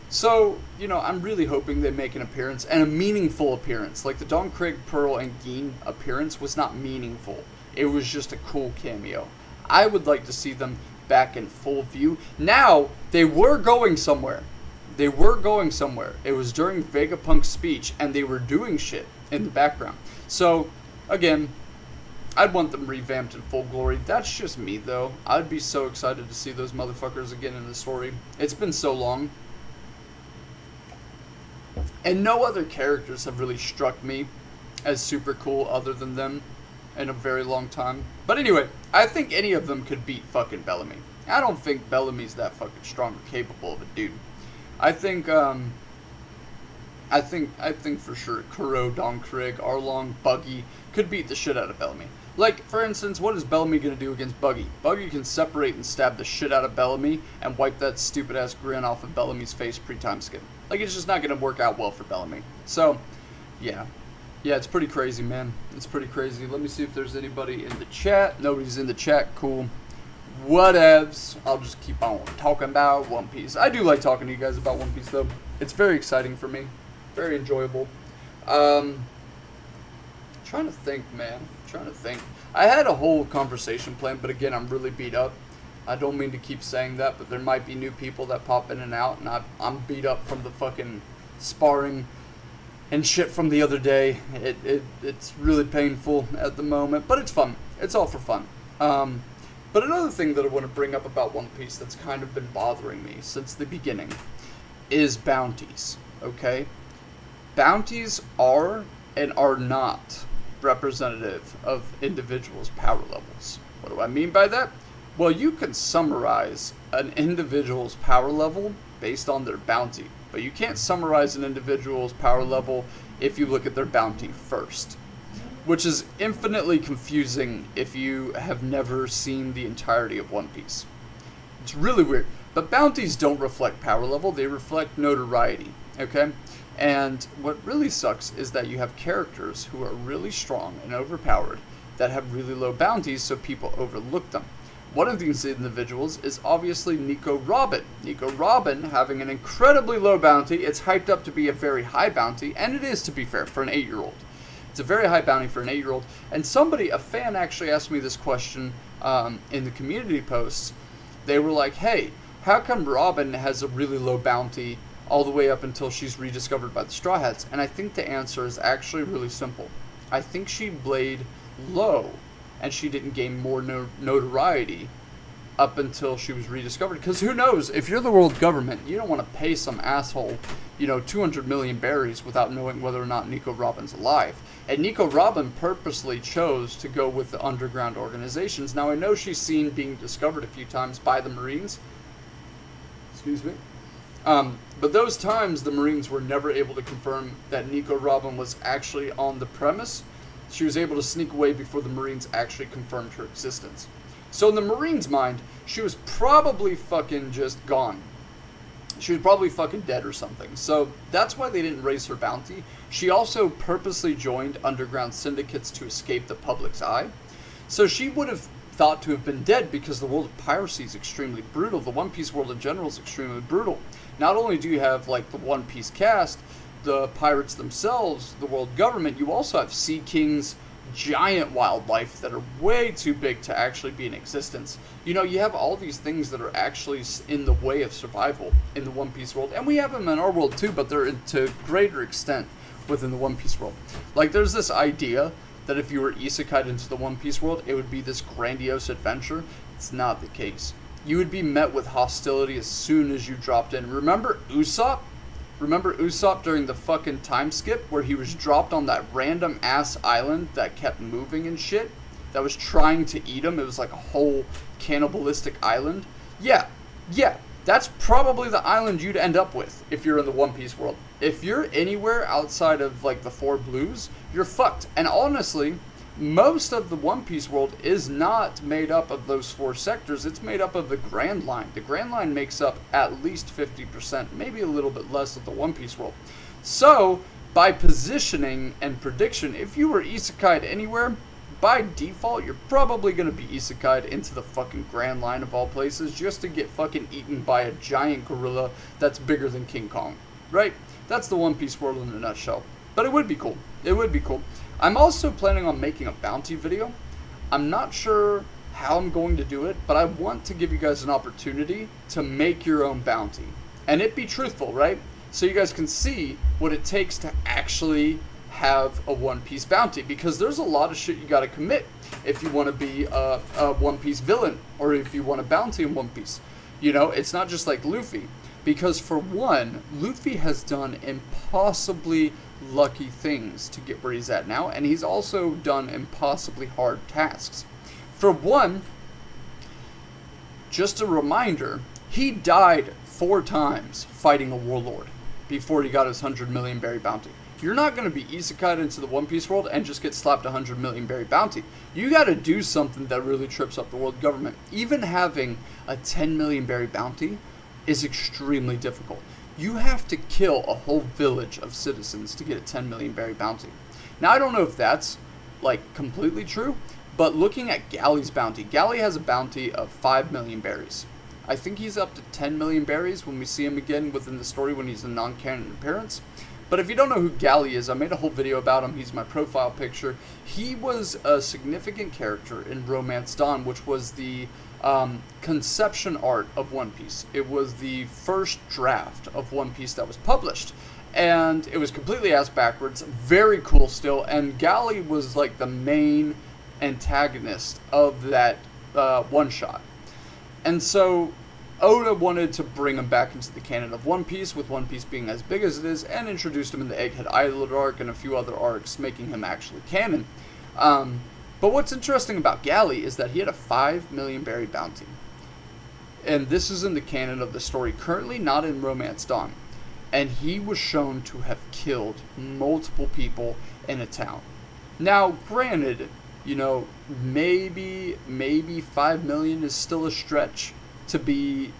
So, you know, I'm really hoping they make an appearance, and a meaningful appearance. Like, the Don Krieg, Pearl, and Geen appearance was not meaningful. It was just a cool cameo. I would like to see them back in full view. Now, they were going somewhere. They were going somewhere. It was during Vegapunk's speech, and they were doing shit in the background. So, again, I'd want them revamped in full glory. That's just me, though. I'd be so excited to see those motherfuckers again in the story. It's been so long. And no other characters have really struck me as super cool other than them in a very long time. But anyway, I think any of them could beat fucking Bellamy. I don't think Bellamy's that fucking strong or capable of a dude. I think for sure Kuro, Don Krieg, Arlong, Buggy could beat the shit out of Bellamy. Like, for instance, what is Bellamy going to do against Buggy? Buggy can separate and stab the shit out of Bellamy and wipe that stupid-ass grin off of Bellamy's face pre-time skip. Like, it's just not going to work out well for Bellamy. So, yeah. Yeah, it's pretty crazy, man. It's pretty crazy. Let me see if there's anybody in the chat. Nobody's in the chat. Cool. Whatevs. I'll just keep on talking about One Piece. I do like talking to you guys about One Piece, though. It's very exciting for me. Very enjoyable. Trying to think, man. Trying to think. I had a whole conversation planned, but again, I'm really beat up. I don't mean to keep saying that, but there might be new people that pop in and out, and I'm beat up from the fucking sparring and shit from the other day. It's really painful at the moment, but it's fun. It's all for fun. But another thing that I want to bring up about One Piece that's kind of been bothering me since the beginning is bounties, okay? Bounties are and are not representative of individuals' power levels. What do I mean by that? Well, you can summarize an individual's power level based on their bounty, but you can't summarize an individual's power level if you look at their bounty first, which is infinitely confusing if you have never seen the entirety of One Piece. It's really weird, but bounties don't reflect power level, they reflect notoriety, okay? And what really sucks is that you have characters who are really strong and overpowered that have really low bounties, so people overlook them. One of these individuals is obviously Nico Robin. Nico Robin having an incredibly low bounty. It's hyped up to be a very high bounty, and it is, to be fair, for an 8-year-old. It's a very high bounty for an 8-year-old. And a fan actually asked me this question in the community posts. They were like, hey, how come Robin has a really low bounty all the way up until she's rediscovered by the Straw Hats? And I think the answer is actually really simple. I think she played low, and she didn't gain more notoriety up until she was rediscovered. Because who knows, if you're the world government, you don't want to pay some asshole, 200 million berries without knowing whether or not Nico Robin's alive. And Nico Robin purposely chose to go with the underground organizations. Now, I know she's seen being discovered a few times by the Marines. Excuse me. But those times, the Marines were never able to confirm that Nico Robin was actually on the premise. She was able to sneak away before the Marines actually confirmed her existence. So in the Marines' mind, she was probably fucking just gone. She was probably fucking dead or something. So that's why they didn't raise her bounty. She also purposely joined underground syndicates to escape the public's eye. So she would have thought to have been dead because the world of piracy is extremely brutal. The One Piece world in general is extremely brutal. Not only do you have like the One Piece cast, the pirates themselves, the world government, you also have sea kings, giant wildlife that are way too big to actually be in existence. You know, you have all these things that are actually in the way of survival in the One Piece world, and we have them in our world too, but they're to greater extent within the One Piece world. Like, there's this idea that if you were isekai'd into the One Piece world, it would be this grandiose adventure. It's not the case. You would be met with hostility as soon as you dropped in. Remember Usopp? Remember Usopp during the fucking time skip where he was dropped on that random ass island that kept moving and shit? That was trying to eat him. It was like a whole cannibalistic island. Yeah. That's probably the island you'd end up with if you're in the One Piece world. If you're anywhere outside of like the Four Blues, you're fucked. And honestly, most of the One Piece world is not made up of those four sectors. It's made up of the Grand Line. The Grand Line makes up at least 50%, maybe a little bit less of the One Piece world. So, by positioning and prediction, if you were isekai'd anywhere, by default, you're probably going to be isekai'd into the fucking Grand Line of all places just to get fucking eaten by a giant gorilla that's bigger than King Kong, right? That's the One Piece world in a nutshell. But it would be cool. It would be cool. I'm also planning on making a bounty video. I'm not sure how I'm going to do it, but I want to give you guys an opportunity to make your own bounty. And it be truthful, right? So you guys can see what it takes to actually have a One Piece bounty, because there's a lot of shit you gotta commit if you want to be a One Piece villain, or if you want a bounty in One Piece. You know, it's not just like Luffy, because for one, Luffy has done impossibly lucky things to get where he's at now, and he's also done impossibly hard tasks. For one, just a reminder, he died 4 times fighting a warlord before he got his 100 million berry bounty. You're not going to be isekai'd into the One Piece world and just get slapped 100 million berry bounty. You got to do something that really trips up the world government. Even having a 10 million berry bounty is extremely difficult. You have to kill a whole village of citizens to get a 10 million berry bounty. Now, I don't know if that's like completely true, but looking at Galley's bounty, Galley has a bounty of 5 million berries. I think he's up to 10 million berries when we see him again within the story when he's a non-canon appearance. But if you don't know who Galley is, I made a whole video about him. He's my profile picture. He was a significant character in Romance Dawn, which was the conception art of One Piece. It was the first draft of One Piece that was published. And it was completely ass backwards, very cool still. And Galley was like the main antagonist of that one-shot. And so Oda wanted to bring him back into the canon of One Piece, with One Piece being as big as it is, and introduced him in the Egghead Island arc and a few other arcs, making him actually canon. But what's interesting about Galley is that he had a 5 million berry bounty. And this is in the canon of the story, currently not in Romance Dawn. And he was shown to have killed multiple people in a town. Now, granted, you know, maybe 5 million is still a stretch to be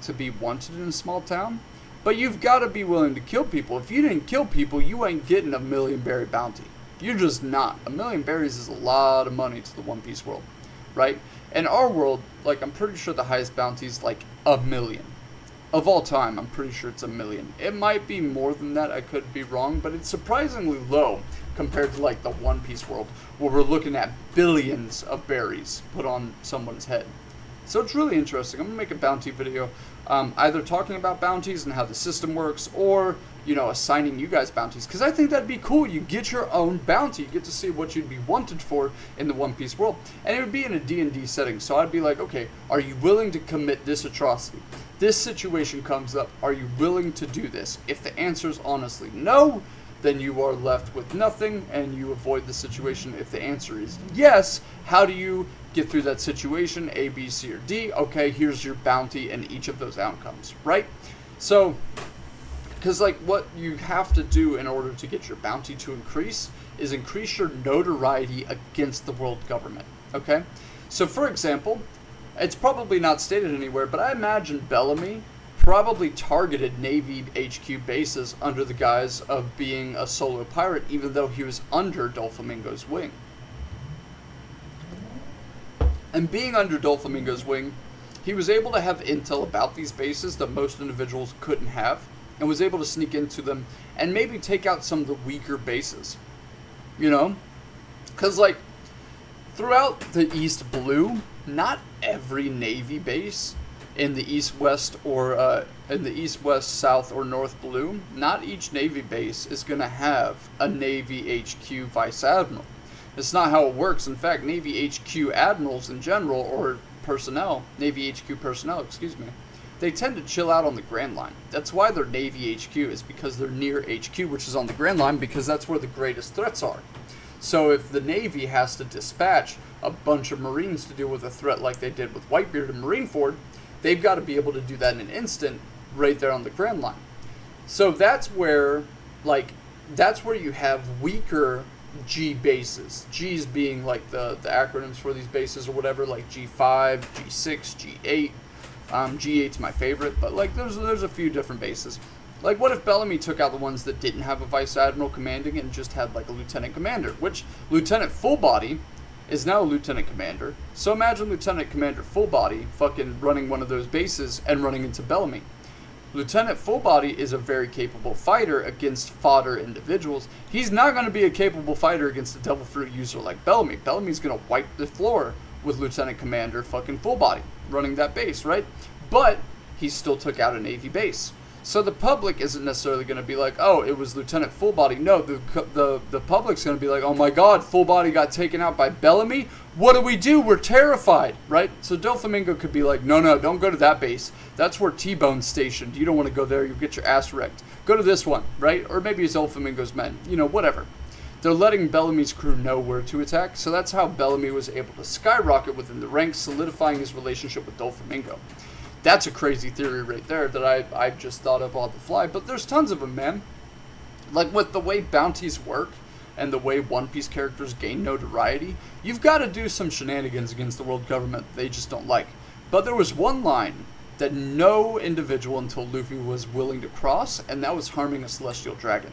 wanted in a small town, but you've got to be willing to kill people. If you didn't kill people, you ain't getting a million berry bounty. You're just not. A million berries is a lot of money to the One Piece world, right? In our world, like, I'm pretty sure the highest bounty is like 1 million. Of all time, I'm pretty sure it's 1 million. It might be more than that, I could be wrong, but it's surprisingly low compared to like the One Piece world, where we're looking at billions of berries put on someone's head. So it's really interesting. I'm going to make a bounty video, either talking about bounties and how the system works, or, you know, assigning you guys bounties, because I think that'd be cool. You get your own bounty. You get to see what you'd be wanted for in the One Piece world. And it would be in a D&D setting, so I'd be like, okay, are you willing to commit this atrocity? This situation comes up. Are you willing to do this? If the answer is honestly no, then you are left with nothing and you avoid the situation. If the answer is yes, how do you get through that situation? A, B, C, or D. Okay, here's your bounty and each of those outcomes, right? So, because like what you have to do in order to get your bounty to increase is increase your notoriety against the world government, okay? So for example, it's probably not stated anywhere, but I imagine Bellamy probably targeted Navy HQ bases under the guise of being a solo pirate, even though he was under Doflamingo's wing. And being under Doflamingo's wing, he was able to have intel about these bases that most individuals couldn't have, and was able to sneak into them and maybe take out some of the weaker bases. You know? Because, like, throughout the East Blue, not every Navy base in the East-West or in the East-West, South, or North Blue, not each Navy base is going to have a Navy HQ Vice Admiral. It's not how it works. In fact, Navy HQ admirals in general, or personnel, Navy HQ personnel, excuse me, they tend to chill out on the Grand Line. That's why they're Navy HQ, is because they're near HQ, which is on the Grand Line, because that's where the greatest threats are. So if the Navy has to dispatch a bunch of Marines to deal with a threat like they did with Whitebeard and Marineford, they've got to be able to do that in an instant right there on the Grand Line. So that's where, like, that's where you have weaker G bases. G's being like the acronyms for these bases or whatever, like G5, G6, G8. G8's my favorite, but like there's a few different bases. Like, what if Bellamy took out the ones that didn't have a Vice Admiral commanding it and just had like a Lieutenant Commander, which Lieutenant Fullbody is now a Lieutenant Commander. So imagine Lieutenant Commander Fullbody fucking running one of those bases and running into Bellamy. Lieutenant Fullbody is a very capable fighter against fodder individuals. He's not going to be a capable fighter against a Devil Fruit user like Bellamy. Bellamy's going to wipe the floor with Lieutenant Commander fucking Fullbody running that base, right? But he still took out a Navy base. So the public isn't necessarily going to be like, oh, it was Lieutenant Fullbody. No, the public's going to be like, oh my god, Fullbody got taken out by Bellamy? What do? We're terrified, right? So Doflamingo could be like, no, don't go to that base. That's where T-Bone's stationed. You don't want to go there. You'll get your ass wrecked. Go to this one, right? Or maybe it's Doflamingo's men. You know, whatever. They're letting Bellamy's crew know where to attack, so that's how Bellamy was able to skyrocket within the ranks, solidifying his relationship with Doflamingo. That's a crazy theory right there that I just thought of on the fly, but there's tons of them, man. Like, with the way bounties work and the way One Piece characters gain notoriety, you've got to do some shenanigans against the world government they just don't like. But there was one line that no individual until Luffy was willing to cross, and that was harming a Celestial Dragon.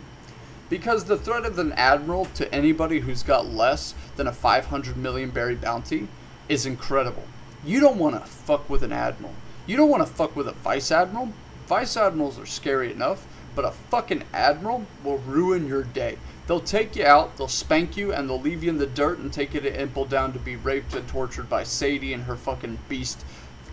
Because the threat of an admiral to anybody who's got less than a 500 million berry bounty is incredible. You don't want to fuck with an admiral. You don't want to fuck with a vice admiral. Vice admirals are scary enough, but a fucking admiral will ruin your day. They'll take you out, they'll spank you, and they'll leave you in the dirt and take you to Impel Down to be raped and tortured by Sadie and her fucking beast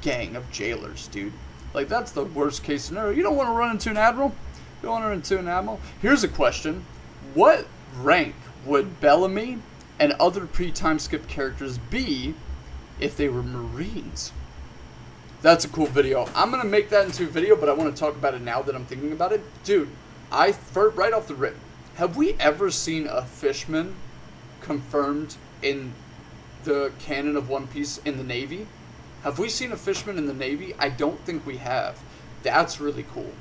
gang of jailers, dude. Like, that's the worst case scenario. You don't want to run into an admiral? You don't want to run into an admiral? Here's a question. What rank would Bellamy and other pre-time skip characters be if they were Marines? That's a cool video. I'm going to make that into a video, but I want to talk about it now that I'm thinking about it. Dude, right off the rip, have we ever seen a fishman confirmed in the canon of One Piece in the Navy? Have we seen a fishman in the Navy? I don't think we have. That's really cool.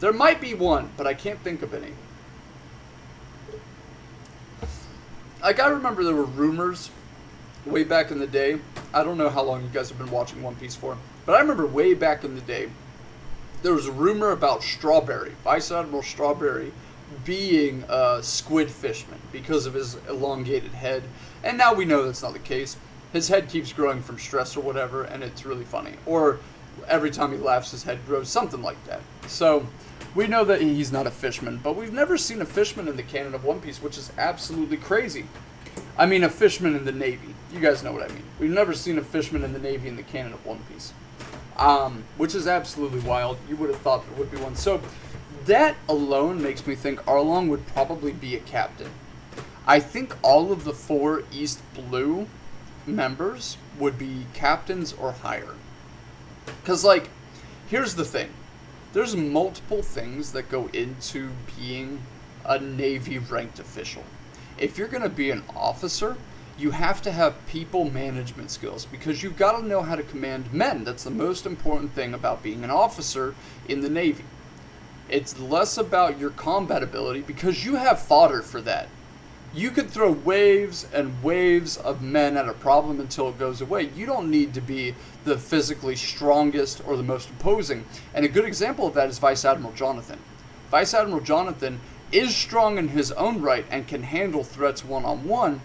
There might be one, but I can't think of any. Like, I remember there were rumors way back in the day. I don't know how long you guys have been watching One Piece for, but I remember way back in the day, there was a rumor about Strawberry, Vice Admiral Strawberry, being a squid fishman because of his elongated head. And now we know that's not the case. His head keeps growing from stress or whatever, and it's really funny. Or every time he laughs, his head grows, something like that. So we know that he's not a fishman, but we've never seen a fishman in the canon of One Piece, which is absolutely crazy. I mean, a fishman in the Navy. You guys know what I mean. We've never seen a fishman in the Navy in the canon of One Piece. Which is absolutely wild. You would have thought there would be one. So that alone makes me think Arlong would probably be a captain. I think all of the 4 East Blue members would be captains or higher. Because, like, here's the thing. There's multiple things that go into being a Navy ranked official. If you're going to be an officer, you have to have people management skills because you've got to know how to command men. That's the most important thing about being an officer in the Navy. It's less about your combat ability because you have fodder for that. You could throw waves and waves of men at a problem until it goes away. You don't need to be the physically strongest or the most imposing. And a good example of that is Vice Admiral Jonathan. Vice Admiral Jonathan is strong in his own right and can handle threats one-on-one,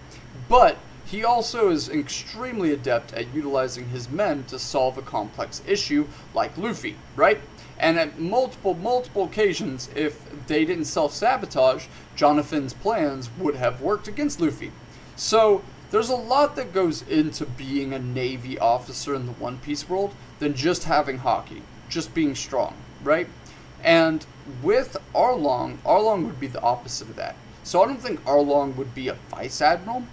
but he also is extremely adept at utilizing his men to solve a complex issue like Luffy, right? And at multiple occasions, if they didn't self-sabotage, Jonathan's plans would have worked against Luffy. So there's a lot that goes into being a Navy officer in the One Piece world than just having haki, just being strong, right? And with Arlong, Arlong would be the opposite of that. So I don't think Arlong would be a vice admiral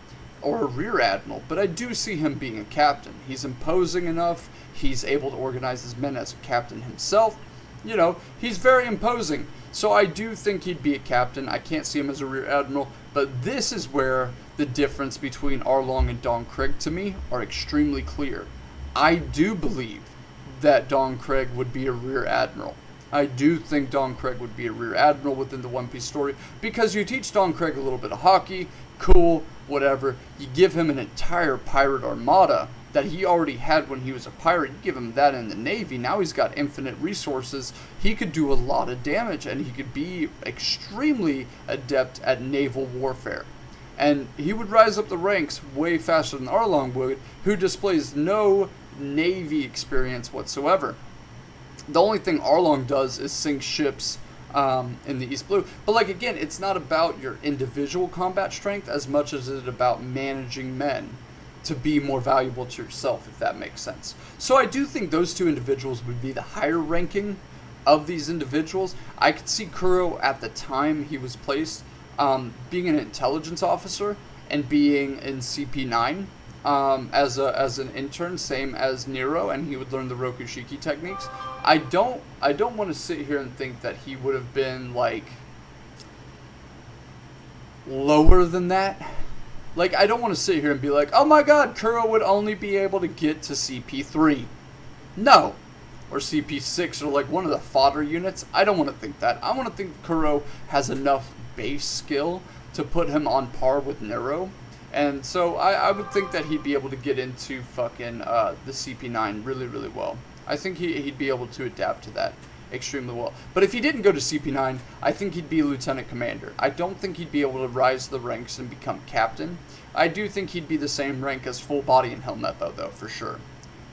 or a rear admiral, but I do see him being a captain. He's imposing enough, he's able to organize his men as a captain himself. You know, he's very imposing. So I do think he'd be a captain. I can't see him as a rear admiral, but this is where the difference between Arlong and Don Krieg to me are extremely clear. I do believe that Don Krieg would be a rear admiral. I do think Don Krieg would be a rear admiral within the One Piece story, because you teach Don Krieg a little bit of haki, cool, whatever. You give him an entire pirate armada that he already had when he was a pirate. You give him that in the Navy. Now he's got infinite resources. He could do a lot of damage, and he could be extremely adept at naval warfare. And he would rise up the ranks way faster than Arlong would, who displays no Navy experience whatsoever. The only thing Arlong does is sink ships in the East Blue. But like, again, it's not about your individual combat strength as much as it's about managing men to be more valuable to yourself, if that makes sense. So I do think those two individuals would be the higher ranking of these individuals. I could see Kuro at the time he was placed being an intelligence officer and being in CP9 as an intern, same as Nero, and he would learn the Rokushiki techniques. I don't want to sit here and think that he would have been like lower than that. Like, I don't want to sit here and be like, oh my god, Kuro would only be able to get to CP3. No. Or CP6, or like one of the fodder units. I don't want to think that. I want to think Kuro has enough base skill to put him on par with Nero. And so I would think that he'd be able to get into fucking the CP9 really, really well. I think he'd be able to adapt to that extremely well. But if he didn't go to CP9, I think he'd be a lieutenant commander. I don't think he'd be able to rise the ranks and become captain. I do think he'd be the same rank as Full Body and Helmeppo, though, for sure.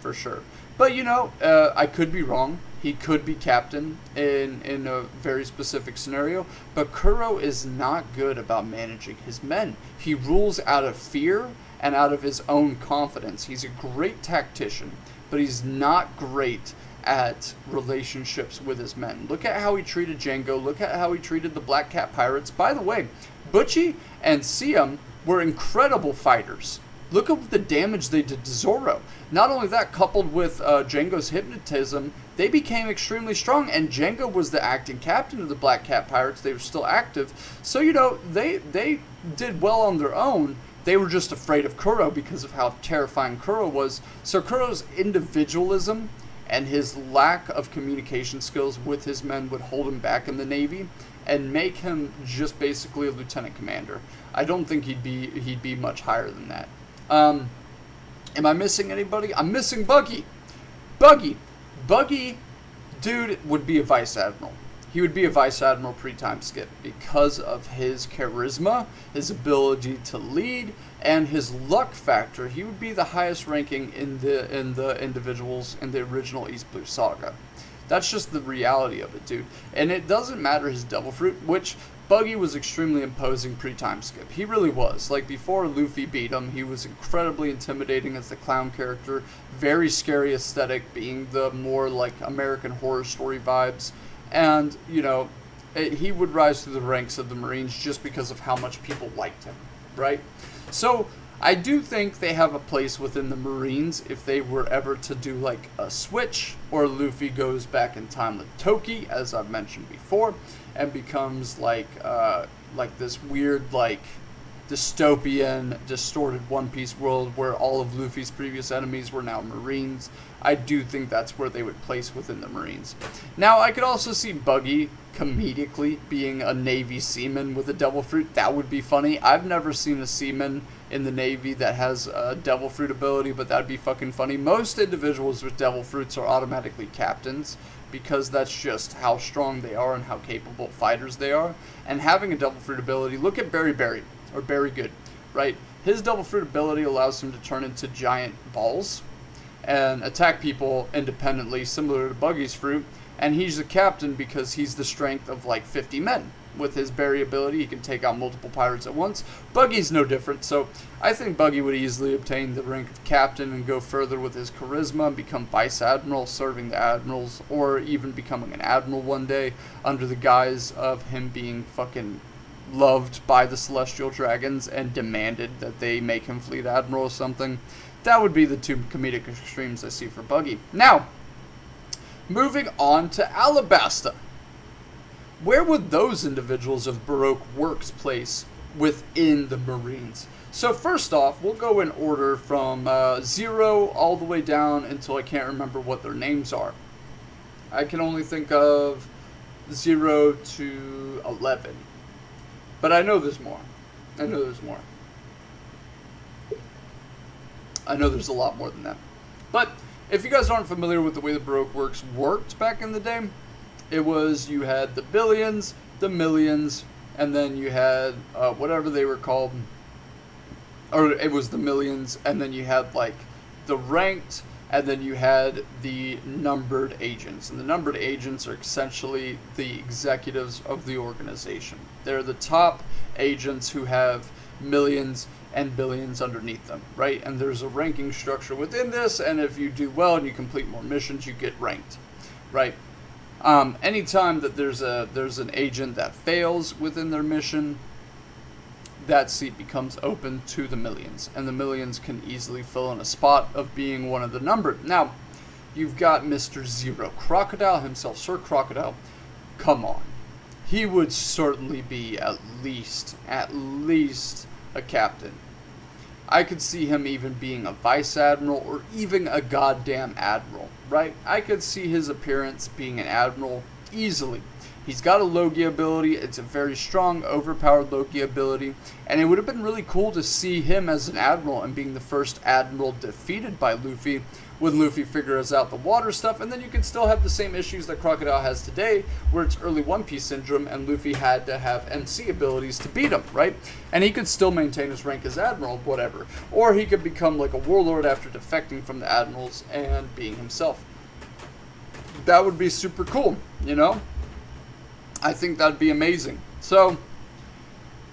For sure. But, you know, I could be wrong. He could be captain in a very specific scenario. But Kuro is not good about managing his men. He rules out of fear and out of his own confidence. He's a great tactician, but he's not great at relationships with his men. Look at how he treated Django. Look at how he treated the Black Cat Pirates. By the way, Butchie and Siam were incredible fighters. Look at the damage they did to Zoro. Not only that, coupled with Django's hypnotism, they became extremely strong, and Django was the acting captain of the Black Cat Pirates. They were still active. So, you know, they did well on their own. They were just afraid of Kuro because of how terrifying Kuro was. So Kuro's individualism and his lack of communication skills with his men would hold him back in the Navy and make him just basically a lieutenant commander. I don't think he'd be much higher than that. Am I missing anybody? I'm missing Buggy. Buggy, dude, would be a vice admiral. He would be a vice admiral pre-time skip because of his charisma, his ability to lead, and his luck factor. He would be the highest ranking in the individuals in the original East Blue Saga. That's just the reality of it, dude. And it doesn't matter his Devil Fruit, which Buggy was extremely imposing pre-time skip. He really was. Like, before Luffy beat him, he was incredibly intimidating as the clown character. Very scary aesthetic, being the more, like, American Horror Story vibes. And, you know, he would rise through the ranks of the Marines just because of how much people liked him, right? So, I do think they have a place within the Marines if they were ever to do, like, a switch, or Luffy goes back in time with Toki, as I've mentioned before, and becomes, like this weird, like, dystopian, distorted One Piece world where all of Luffy's previous enemies were now Marines. I do think that's where they would place within the Marines. Now, I could also see Buggy comedically being a Navy seaman with a Devil Fruit. That would be funny. I've never seen a seaman in the Navy that has a Devil Fruit ability, but that'd be fucking funny. Most individuals with Devil Fruits are automatically captains because that's just how strong they are and how capable fighters they are. And having a Devil Fruit ability, look at Berry Berry, or Berry Good. right? His Devil Fruit ability allows him to turn into giant balls and attack people independently, similar to Buggy's fruit. And he's the captain because he's the strength of like 50 men. With his berry ability, he can take out multiple pirates at once. Buggy's no different, so I think Buggy would easily obtain the rank of captain and go further with his charisma and become vice admiral, serving the admirals, or even becoming an admiral one day under the guise of him being fucking loved by the celestial dragons and demanded that they make him fleet admiral or something. That would be the two comedic extremes I see for Buggy. Now, moving on to Alabasta. Where would those individuals of Baroque works place within the Marines? So first off, we'll go in order from 0 all the way down until I can't remember what their names are. I can only think of 0 to 11. But I know there's more. I know there's a lot more than that. But if you guys aren't familiar with the way the Baroque works worked back in the day, it was you had the billions, the millions, and then you had whatever they were called, or it was the millions, and then you had like the ranked, and then you had the numbered agents. And the numbered agents are essentially the executives of the organization. They're the top agents who have millions and billions underneath them, right? And there's a ranking structure within this, and if you do well and you complete more missions, you get ranked, right? Anytime that there's an agent that fails within their mission, that seat becomes open to the millions, and the millions can easily fill in a spot of being one of the numbered. Now, you've got Mr. Zero, Crocodile himself, Sir Crocodile. Come on, he would certainly be at least a captain. I could see him even being a vice admiral or even a goddamn admiral, right? I could see his appearance being an admiral easily. He's got a Logia ability. It's a very strong, overpowered Logia ability. And it would have been really cool to see him as an admiral and being the first admiral defeated by Luffy when Luffy figures out the water stuff. And then you can still have the same issues that Crocodile has today, where it's early One Piece syndrome and Luffy had to have MC abilities to beat him, right? And he could still maintain his rank as admiral, whatever. Or he could become like a warlord after defecting from the admirals and being himself. That would be super cool, you know? I think that'd be amazing. So,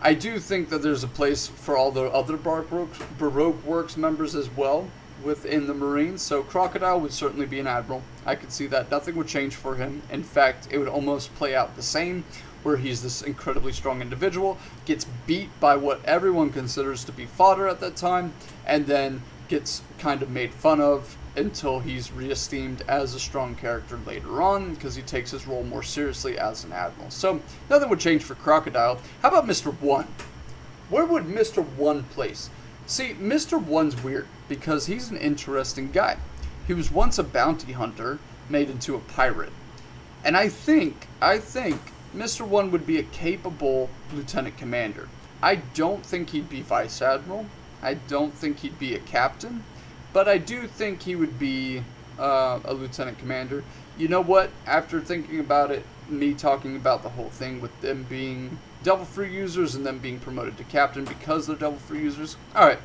I do think that there's a place for all the other Baroque Works members as well within the Marines. So, Crocodile would certainly be an admiral. I could see that. Nothing would change for him. In fact, it would almost play out the same, where he's this incredibly strong individual, gets beat by what everyone considers to be fodder at that time, and then gets kind of made fun of until he's re-esteemed as a strong character later on, because he takes his role more seriously as an admiral. So, nothing would change for Crocodile. How about Mr. One? Where would Mr. One place? See, Mr. One's weird, because he's an interesting guy. He was once a bounty hunter, made into a pirate. And I think Mr. One would be a capable lieutenant commander. I don't think he'd be vice admiral. I don't think he'd be a captain. But I do think he would be a lieutenant commander. You know what? After thinking about it, me talking about the whole thing with them being Devil Fruit users and them being promoted to captain because they're Devil Fruit users, alright,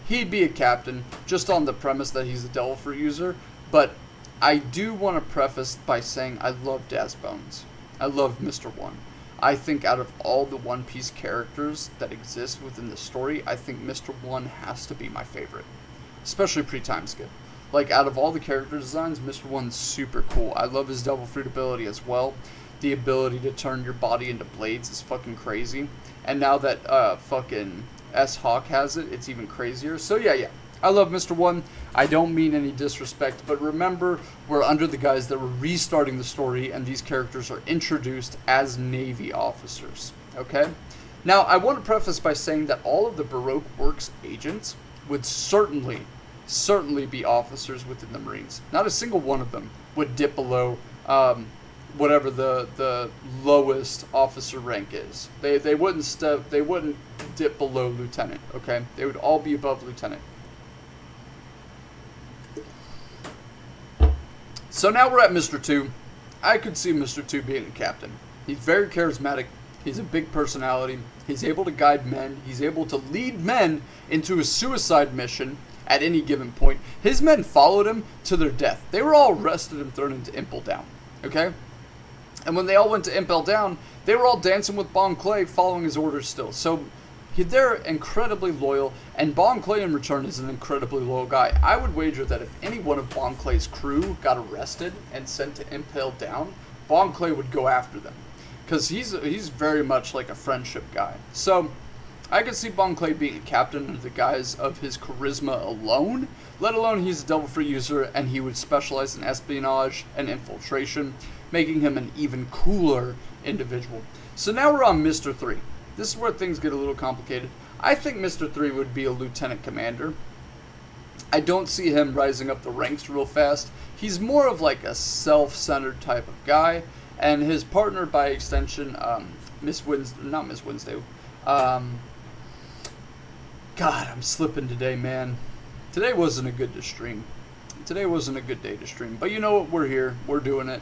he'd be a captain just on the premise that he's a Devil Fruit user. But I do want to preface by saying I love Daz Bones. I love Mr. One. I think out of all the One Piece characters that exist within the story, I think Mr. One has to be my favorite. Especially pre-time skip. Like, out of all the character designs, Mr. One's super cool. I love his Devil Fruit ability as well. The ability to turn your body into blades is fucking crazy. And now that fucking S-Hawk has it, it's even crazier. So yeah. I love Mr. One. I don't mean any disrespect, but remember, we're under the guise that we're restarting the story, and these characters are introduced as Navy officers. Okay? Now, I want to preface by saying that all of the Baroque Works agents would certainly be officers within the Marines. Not a single one of them would dip below whatever the lowest officer rank is. They wouldn't dip below lieutenant, okay? They would all be above lieutenant. So now we're at Mr. 2. I could see Mr. 2 being a captain. He's very charismatic. He's a big personality. He's able to guide men. He's able to lead men into a suicide mission at any given point. His men followed him to their death. They were all arrested and thrown into Impel Down. Okay? And when they all went to Impel Down, they were all dancing with Bon Clay, following his orders still. So they're incredibly loyal, and Bon Clay in return is an incredibly loyal guy. I would wager that if any one of Bon Clay's crew got arrested and sent to Impel Down, Bon Clay would go after them. Because he's very much like a friendship guy. So I could see Bon Clay being a captain under the guise of his charisma alone, let alone he's a Devil Fruit user and he would specialize in espionage and infiltration, making him an even cooler individual. So now we're on Mr. 3. This is where things get a little complicated. I think Mr. 3 would be a lieutenant commander. I don't see him rising up the ranks real fast. He's more of like a self-centered type of guy, and his partner by extension, Miss Wednesday. God, I'm slipping today, man. Today wasn't a good day to stream. But you know what? We're here. We're doing it.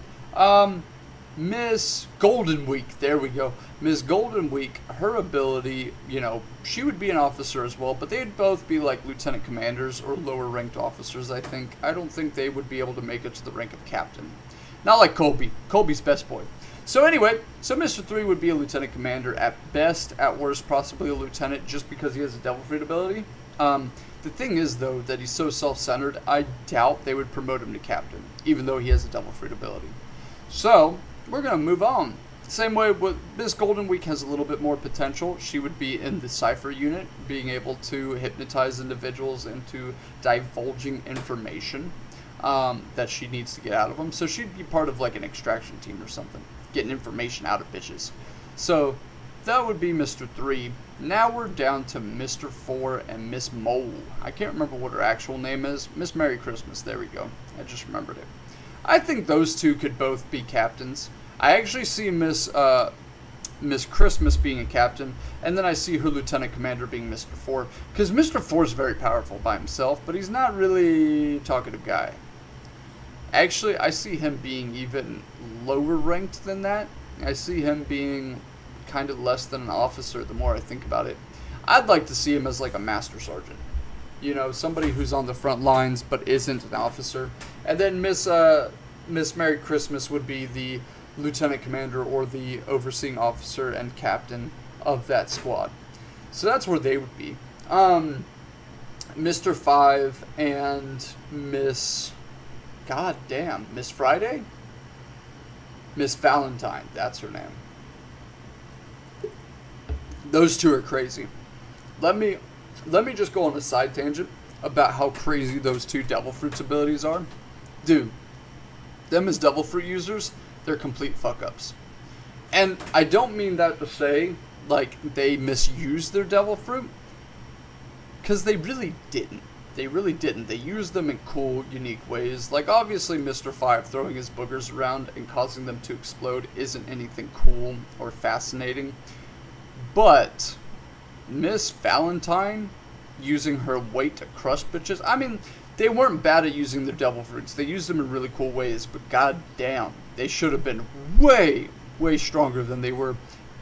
Miss Golden Week. There we go. Miss Golden Week, her ability, she would be an officer as well, but they'd both be like lieutenant commanders or lower ranked officers, I think. I don't think they would be able to make it to the rank of captain. Not like Colby. Colby's best boy. So anyway, Mr. 3 would be a lieutenant commander at best, at worst possibly a lieutenant just because he has a Devil Fruit ability. The thing is, though, that he's so self-centered, I doubt they would promote him to captain, even though he has a Devil Fruit ability. So, we're going to move on. Same way with Miss Golden Week has a little bit more potential. She would be in the Cypher unit, being able to hypnotize individuals into divulging information that she needs to get out of them. So she'd be part of like an extraction team or something, getting information out of bitches. So that would be Mr. 3. Now we're down to Mr. 4 and Miss Mole. I can't remember what her actual name is. Miss Merry Christmas. There we go. I just remembered it. I think those two could both be captains. I actually see Miss Christmas being a captain, and then I see her lieutenant commander being Mr. 4, because Mr. 4 is very powerful by himself, but he's not really a talkative guy. Actually, I see him being even lower ranked than that. I see him being kind of less than an officer the more I think about it. I'd like to see him as like a master sergeant. Somebody who's on the front lines but isn't an officer. And then Miss Merry Christmas would be the lieutenant commander or the overseeing officer and captain of that squad. So that's where they would be. Mr. 5 and Miss Friday? Miss Valentine, that's her name. Those two are crazy. Let me just go on a side tangent about how crazy those two Devil Fruits abilities are. Dude, them as Devil Fruit users, they're complete fuck-ups. And I don't mean that to say, like, they misused their Devil Fruit, because they really didn't. They really didn't. They used them in cool, unique ways. Like, obviously, Mr. 5 throwing his boogers around and causing them to explode isn't anything cool or fascinating. But Miss Valentine using her weight to crush bitches, I mean, they weren't bad at using their Devil Fruits. They used them in really cool ways, but goddamn, they should have been way, way stronger than they were.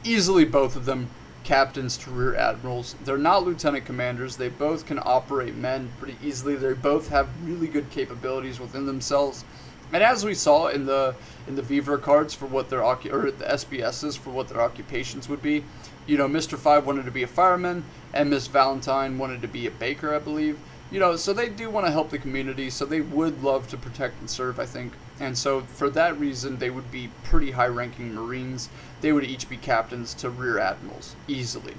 Easily both of them captains to rear admirals. They're not lieutenant commanders. They both can operate men pretty easily. They both have really good capabilities within themselves. And as we saw in the Vivre cards for what their or the SBSs for what their occupations would be, Mr. 5 wanted to be a fireman and Miss Valentine wanted to be a baker, I believe. So they do want to help the community, so they would love to protect and serve, I think. And so for that reason, they would be pretty high-ranking Marines. They would each be captains to rear admirals, easily,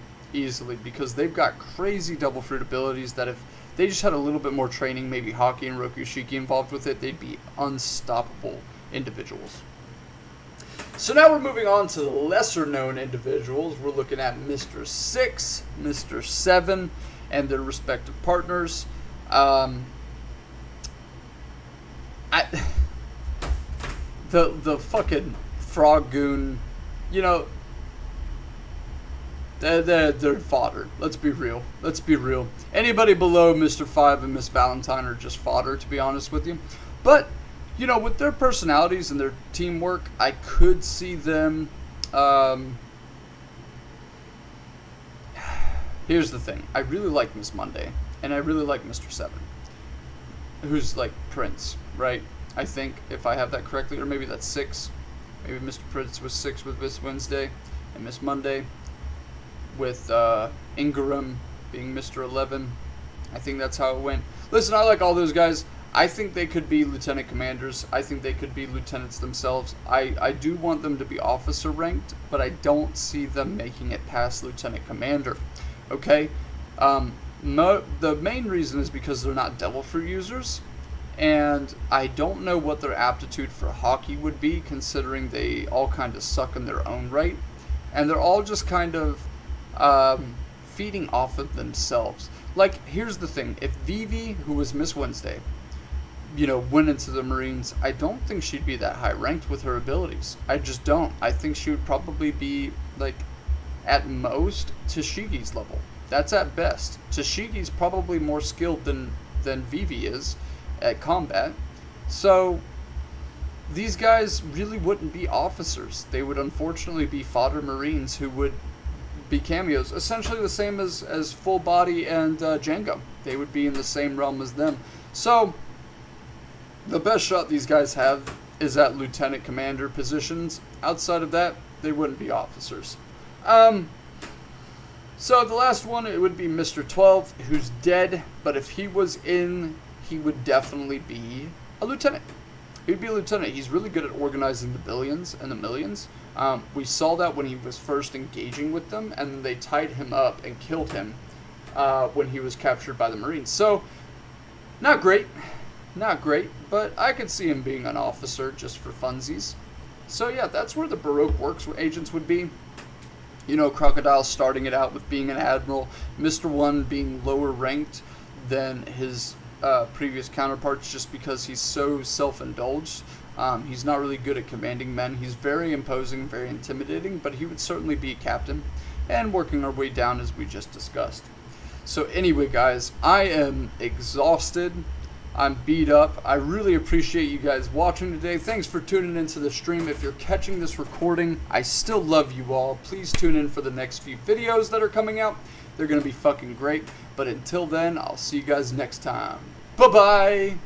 because they've got crazy Devil Fruit abilities that if they just had a little bit more training, maybe Haki and Rokushiki involved with it, they'd be unstoppable individuals. So now we're moving on to the lesser-known individuals. We're looking at Mr. 6, Mr. 7, and their respective partners. The fucking frog goon, they're fodder. Let's be real. Anybody below Mr. 5 and Miss Valentine are just fodder, to be honest with you. But, with their personalities and their teamwork, I could see them Here's the thing. I really like Miss Monday, and I really like Mr. Seven, who's like Prince, right? I think, if I have that correctly, or maybe that's 6. Maybe Mr. Prince was 6 with Miss Wednesday, and Miss Monday with Ingram being Mr. 11. I think that's how it went. Listen, I like all those guys. I think they could be lieutenant commanders. I think they could be lieutenants themselves. I do want them to be officer ranked, but I don't see them making it past lieutenant commander. Okay? The main reason is because they're not devil fruit users, and I don't know what their aptitude for hockey would be, considering they all kind of suck in their own right, and they're all just kind of feeding off of themselves. Like, here's the thing. If Vivi, who was Miss Wednesday, went into the Marines, I don't think she'd be that high ranked with her abilities. I just don't. I think she would probably be, like, at most, Tashigi's level. That's at best. Tashigi's probably more skilled than Vivi is at combat. So, these guys really wouldn't be officers. They would unfortunately be fodder Marines who would be cameos. Essentially the same as Full Body and Django. They would be in the same realm as them. So, the best shot these guys have is at lieutenant commander positions. Outside of that, they wouldn't be officers. So the last one, it would be Mr. 12, who's dead, but if he was in, he would definitely be a lieutenant. He'd be a lieutenant. He's really good at organizing the billions and the millions. We saw that when he was first engaging with them, and they tied him up and killed him when he was captured by the Marines. So, not great. Not great, but I could see him being an officer just for funsies. So yeah, that's where the Baroque Works agents would be. Crocodile starting it out with being an admiral, Mr. 1 being lower ranked than his previous counterparts just because he's so self-indulged. He's not really good at commanding men. He's very imposing, very intimidating, but he would certainly be a captain, and working our way down as we just discussed. So anyway, guys, I am exhausted. I'm beat up. I really appreciate you guys watching today. Thanks for tuning into the stream. If you're catching this recording, I still love you all. Please tune in for the next few videos that are coming out. They're going to be fucking great. But until then, I'll see you guys next time. Bye-bye!